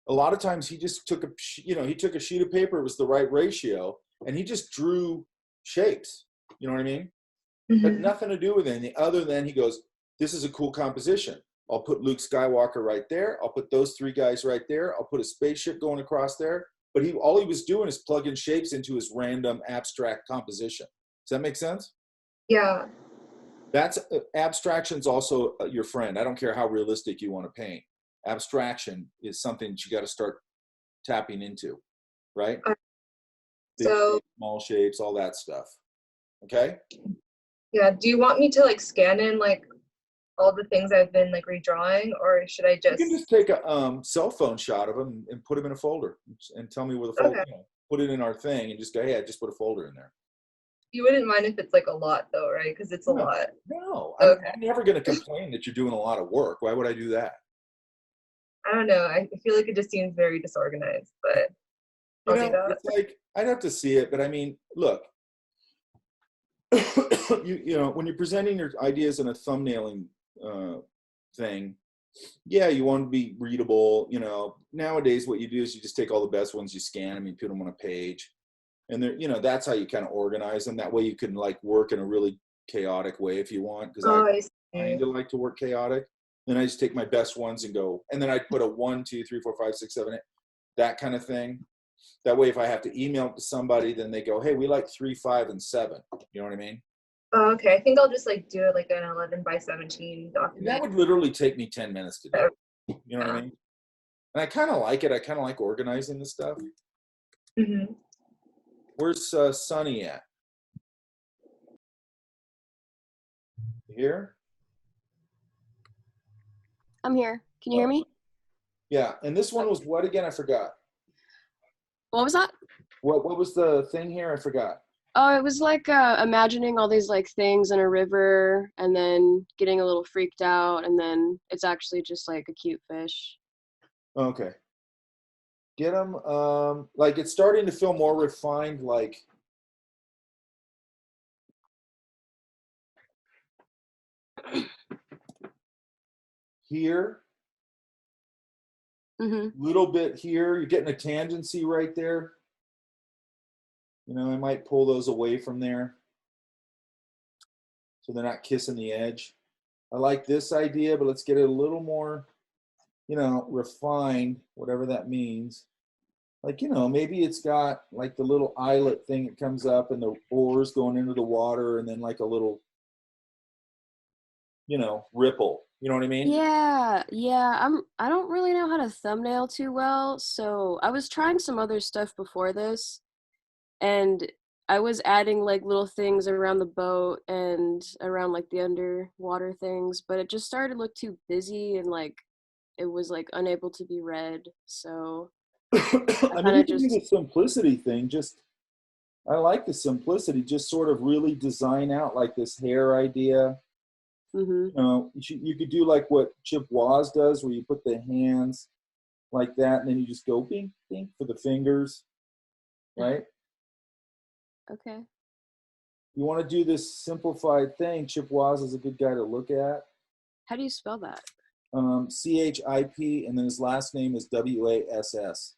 a lot of times he just took he took a sheet of paper, it was the right ratio, and he just drew shapes. You know what I mean?
Mm-hmm.
Had nothing to do with anything other than he goes, this is a cool composition. I'll put Luke Skywalker right there. I'll put those 3 guys right there. I'll put a spaceship going across there. But all he was doing is plugging shapes into his random abstract composition. Does that make sense?
Yeah.
That's abstraction's also your friend. I don't care how realistic you want to paint. Abstraction is something that you got to start tapping into, right? Big shapes, small shapes, all that stuff. Okay?
Yeah. Do you want me to like scan in like all the things I've been like redrawing, or should I just?
You can just take a cell phone shot of them and put them in a folder and tell me where the folder.
Okay.
You know, put it in our thing and just go, hey, I just put a folder in there.
You wouldn't mind if it's like a lot though, right? Because it's a
No.
lot.
No,
Okay.
I'm never going to complain that you're doing a lot of work. Why would I do that?
I don't know. I feel like it just seems very disorganized, but I'll do that.
It's like, I'd have to see it, but I mean, look, you know, when you're presenting your ideas in a thumbnailing thing, yeah, you want to be readable. You know, nowadays what you do is you just take all the best ones, you scan them, you put them on a page, and they're, you know, that's how you kind of organize them. That way you can like work in a really chaotic way if you want, because I kind of like to work chaotic. Then I just take my best ones and go, and then I put a 1, 2, 3, 4, 5, 6, 7, 8, that kind of thing. That way, if I have to email it to somebody, then they go, hey, we like 3, 5, and 7. You know what I mean?
Oh, okay. I think I'll just like do it like an 11 by 17 document.
That would literally take me 10 minutes to do. You know what I mean? And I kind of like it. I kind of like organizing this stuff.
Mm-hmm.
Where's Sunny at? You here?
I'm here. Can you hear me?
Yeah. And this one was what again? I forgot.
What was that?
What was the thing here? I forgot.
Oh, it was like imagining all these like things in a river and then getting a little freaked out, and then it's actually just like a cute fish.
Okay. Get them. Like it's starting to feel more refined. Like here. Little bit here. You're getting a tangency right there. You know, I might pull those away from there so they're not kissing the edge. I like this idea, but let's get it a little more, you know, refined, whatever that means. Like, you know, maybe it's got like the little eyelet thing that comes up and the oars going into the water and then like a little, you know, ripple. You know what I mean?
Yeah. I don't really know how to thumbnail too well, so I was trying some other stuff before this, and I was adding like little things around the boat and around like the underwater things, but it just started to look too busy and like it was like unable to be read. So
I mean, you can do the simplicity thing. Just, I like the simplicity. Just sort of really design out like this hair idea. You know, you could do like what Chip Waz does, where you put the hands like that, and then you just go bing, bing for the fingers, right?
Okay.
You want to do this simplified thing. Chip Waz is a good guy to look at.
How do you spell that?
CHIP, and then his last name is WASS.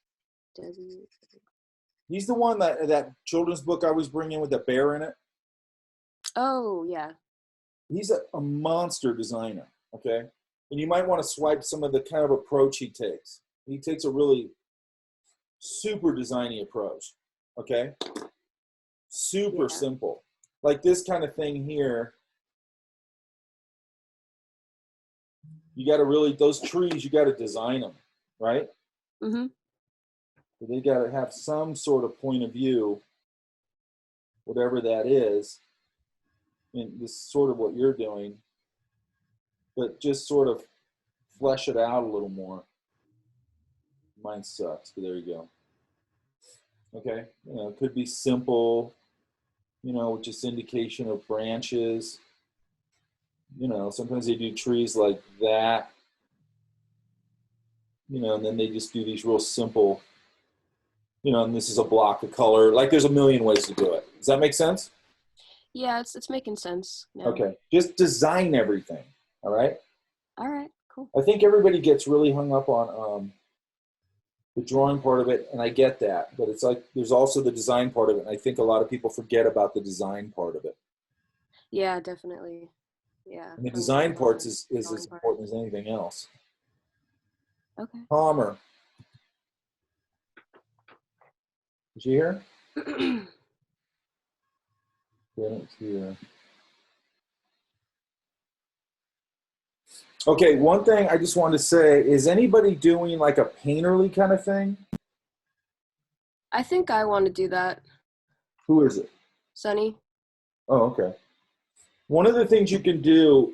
He's the one that children's book I always bring in with the bear in it.
Oh, yeah.
He's a monster designer, okay? And you might want to swipe some of the kind of approach he takes. He takes a really super designy approach, okay? Super simple. Like this kind of thing here. You got to really, those trees, you got to design them, right? So they got to have some sort of point of view, whatever that is. And this is sort of what you're doing, but just sort of flesh it out a little more. Mine sucks, but there you go. Okay, you know, it could be simple, you know, just indication of branches. You know, sometimes they do trees like that, you know, and then they just do these real simple, you know, and this is a block of color. Like there's a million ways to do it. Does that make sense?
Yeah, it's making sense now.
Okay, just design everything, all right?
All right, cool.
I think everybody gets really hung up on the drawing part of it, and I get that, but it's like there's also the design part of it, and I think a lot of people forget about the design part of it.
Yeah, definitely. Yeah.
And the design parts is as important as anything else.
Okay.
Palmer. Is she here? Here. Okay, one thing I just wanted to say, is anybody doing like a painterly kind of thing?
I think I want to do that.
Who is it?
Sunny.
Oh, okay. One of the things you can do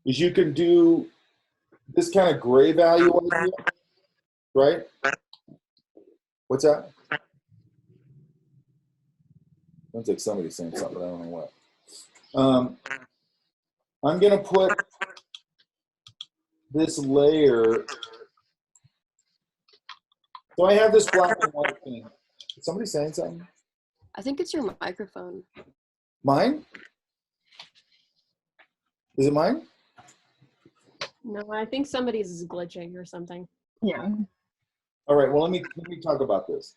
is you can do this kind of gray value idea, right? What's that? Sounds like somebody's saying something, but I don't know what. I'm going to put this layer. So I have this black and white thing. Is somebody saying something?
I think it's your microphone.
Mine? Is it mine?
No, I think somebody's is glitching or something.
Yeah.
All right, well, let me talk about this.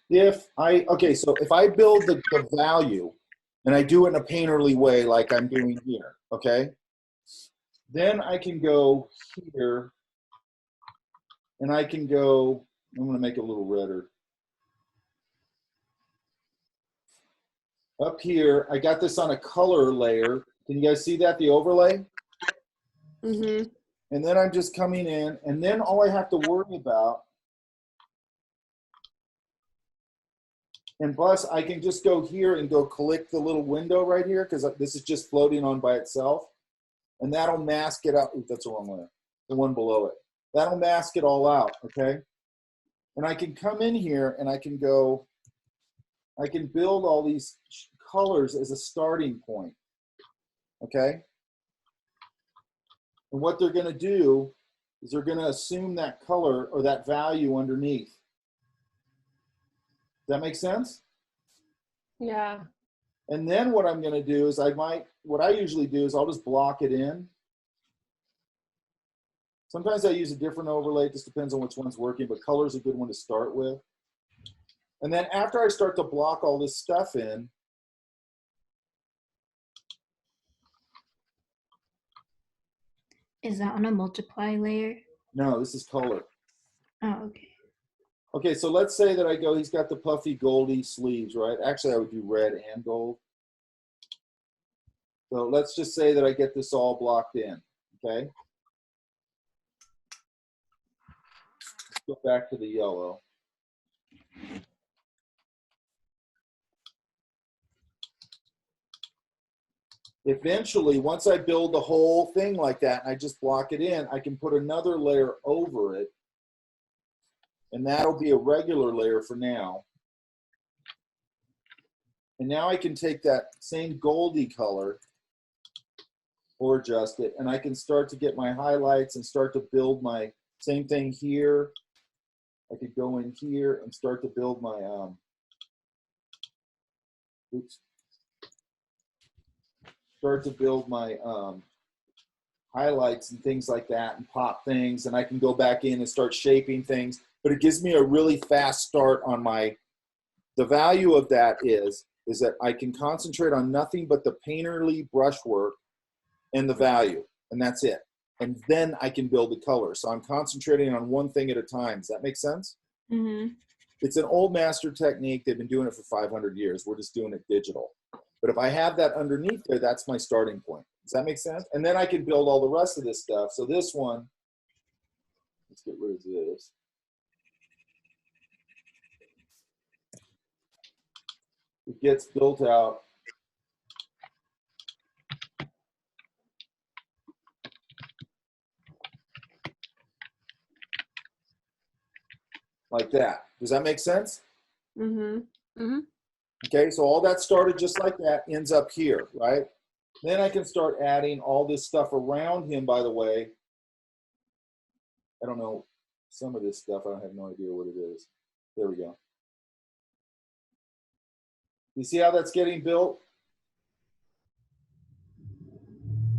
If I build the value and I do it in a painterly way like I'm doing here, okay? Then I can go here and I can go, I'm gonna make it a little redder. Up here, I got this on a color layer. Can you guys see that, the overlay?
Mm-hmm.
And then I'm just coming in, and then all I have to worry about, and plus I can just go here and go click the little window right here, because this is just floating on by itself. And that'll mask it out. Ooh, that's the wrong one. The one below it. That'll mask it all out, okay? And I can come in here and I can go, I can build all these colors as a starting point, okay? And what they're gonna do is they're gonna assume that color or that value underneath. Does that make sense?
Yeah.
And then what I'm gonna do is what I usually do is I'll just block it in. Sometimes I use a different overlay, it just depends on which one's working, but color is a good one to start with. And then after I start to block all this stuff in,
Is that on a multiply layer?
no, this is color.
Oh, okay.
Okay, so let's say that I go, he's got the puffy goldy sleeves, right? Actually, I would do red and gold. So let's just say that I get this all blocked in, okay? Let's go back to the yellow. Eventually, once I build the whole thing like that, and I just block it in, I can put another layer over it, and that'll be a regular layer for now. And now I can take that same goldy color or adjust it, and I can start to get my highlights and start to build my same thing here. I could go in here and start to build my, start to build my highlights and things like that and pop things, and I can go back in and start shaping things, but it gives me a really fast start on the value of that is that I can concentrate on nothing but the painterly brushwork and the value, and that's it. And then I can build the color. So I'm concentrating on one thing at a time. Does that make sense?
Mm-hmm.
It's an old master technique. They've been doing it for 500 years. We're just doing it digital. But if I have that underneath there, that's my starting point. Does that make sense? And then I can build all the rest of this stuff. So this one, let's get rid of this. It gets built out like that. Does that make sense?
Mm-hmm. Mm-hmm.
Okay, so all that started just like that, ends up here, right? Then I can start adding all this stuff around him, by the way. I don't know, some of this stuff, I have no idea what it is. There we go. You see how that's getting built?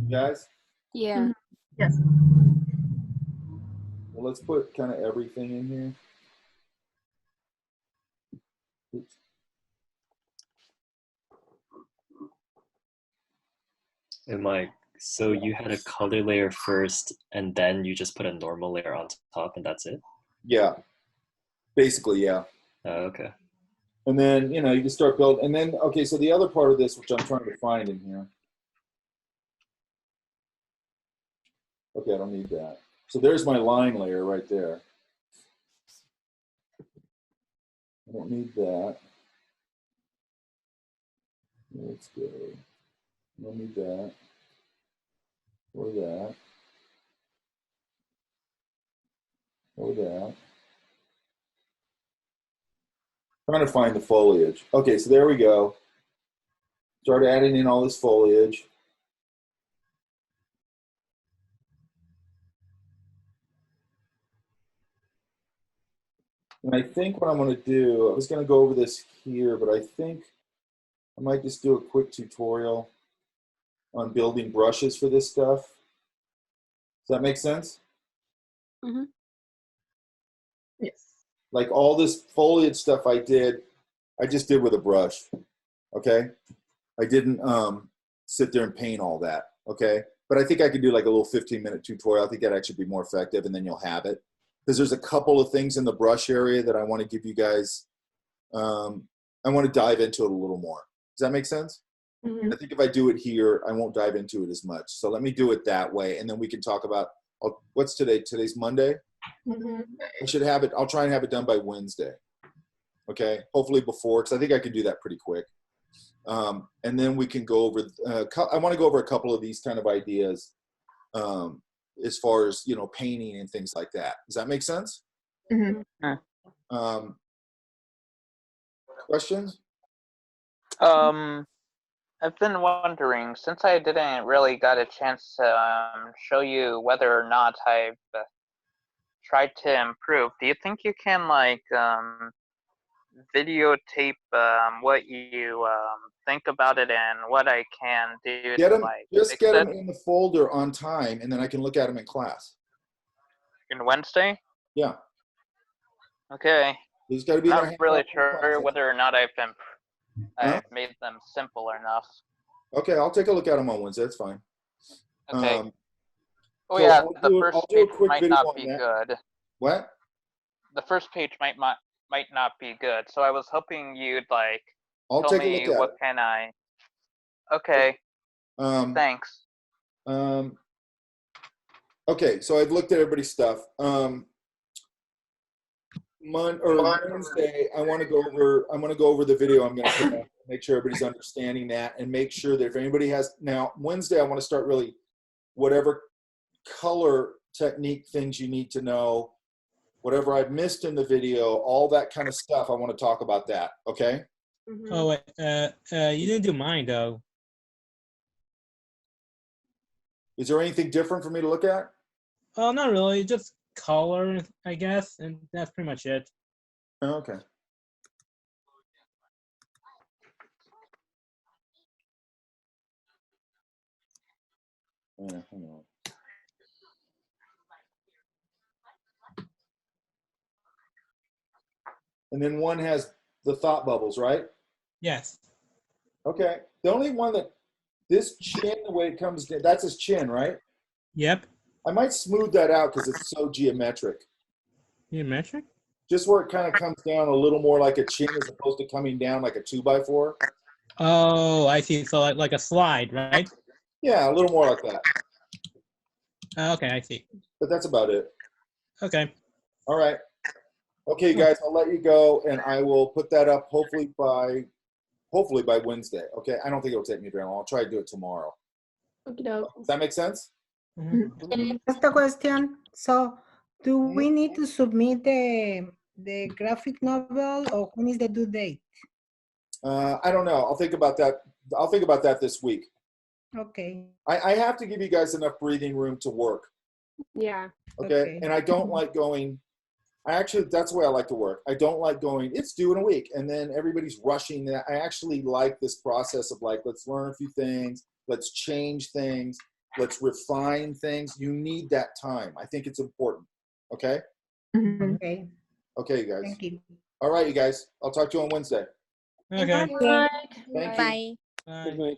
You guys?
Yeah.
Yes.
Well, let's put kind of everything in here. Oops.
And Mike, so you had a color layer first, and then you just put a normal layer on top, and that's it?
Yeah, basically, yeah.
Okay.
And then, you know, you can start building. And then, okay, so the other part of this, which I'm trying to find in here. Okay, I don't need that. So there's my line layer right there. I don't need that. Let's go. I don't need that. Or that. Or that. Trying to find the foliage. Okay, so there we go. Start adding in all this foliage. And I think what I'm going to do, I was going to go over this here, but I think I might just do a quick tutorial on building brushes for this stuff. Does that make sense?
Mm-hmm.
Yes.
Like all this foliage stuff I just did with a brush, okay? I didn't sit there and paint all that, okay? But I think I could do like a little 15-minute tutorial. I think that'd actually be more effective, and then you'll have it. Because there's a couple of things in the brush area that I want to give you guys. I want to dive into it a little more. Does that make sense?
Mm-hmm.
I think if I do it here, I won't dive into it as much. So let me do it that way, and then we can talk about, what's today? Today's Monday?
Mm-hmm.
I should have it, I'll try and have it done by Wednesday. Okay, hopefully before, because I think I can do that pretty quick. And then we can go over, I want to go over a couple of these kind of ideas as far as, you know, painting and things like that. Does that make sense?
Mm-hmm.
Questions?
I've been wondering, since I didn't really got a chance to show you whether or not I've tried to improve, do you think you can like videotape what you think about it and what I can do
Get
to
them,
like
just
fix
get
it
them in the folder on time, and then I can look at them in class.
in Wednesday?
Yeah.
Okay.
These got to be in
Not
their
really
hands in class.
sure whether or not I've
Huh?
made them simple enough.
Okay, I'll take a look at them on Wednesday. That's fine.
Okay.
So
Oh yeah,
I'll
the
do
first
a
page
quick
might
video
not
on
be
that.
good.
What?
The first page might not be good. So I was hoping you'd like
I'll
tell
take a
me
look at
what
it.
can I. Okay. Thanks.
Okay, so I've looked at everybody's stuff. Wednesday, I want to go over the video I'm going to put up, make sure everybody's understanding that, and make sure that if anybody has, now Wednesday I want to start really whatever color technique things you need to know, whatever I've missed in the video, all that kind of stuff. I want to talk about that. Okay.
Mm-hmm.
Oh, wait, you didn't do mine though.
Is there anything different for me to look at?
Oh, not really. Just color, I guess, and that's pretty much it.
Okay. Yeah, hang on. And then one has the thought bubbles, right?
Yes.
Okay. The only one that, this chin, the way it comes down, that's his chin, right?
Yep.
I might smooth that out because it's so geometric.
Geometric?
Just where it kind of comes down a little more like a chin as opposed to coming down like a 2x4.
Oh, I see. So like a slide, right?
Yeah, a little more like that.
Okay, I see.
But that's about it.
Okay.
All right. Okay, guys, I'll let you go, and I will put that up hopefully by Wednesday. Okay, I don't think it'll take me very long. I'll try to do it tomorrow. Does that make sense?
Just a question. So, do we need to submit the graphic novel, or when is the due date?
I don't know. I'll think about that. I'll think about that this week.
Okay.
I have to give you guys enough breathing room to work.
Yeah.
Okay. And I don't like going. That's the way I like to work. I don't like going, it's due in a week, and then everybody's rushing that. I actually like this process of like, let's learn a few things, let's change things, let's refine things. You need that time. I think it's important. Okay?
Okay.
Okay, you guys.
Thank you.
All right, you guys. I'll talk to you on Wednesday.
Okay.
Thank you.
Bye.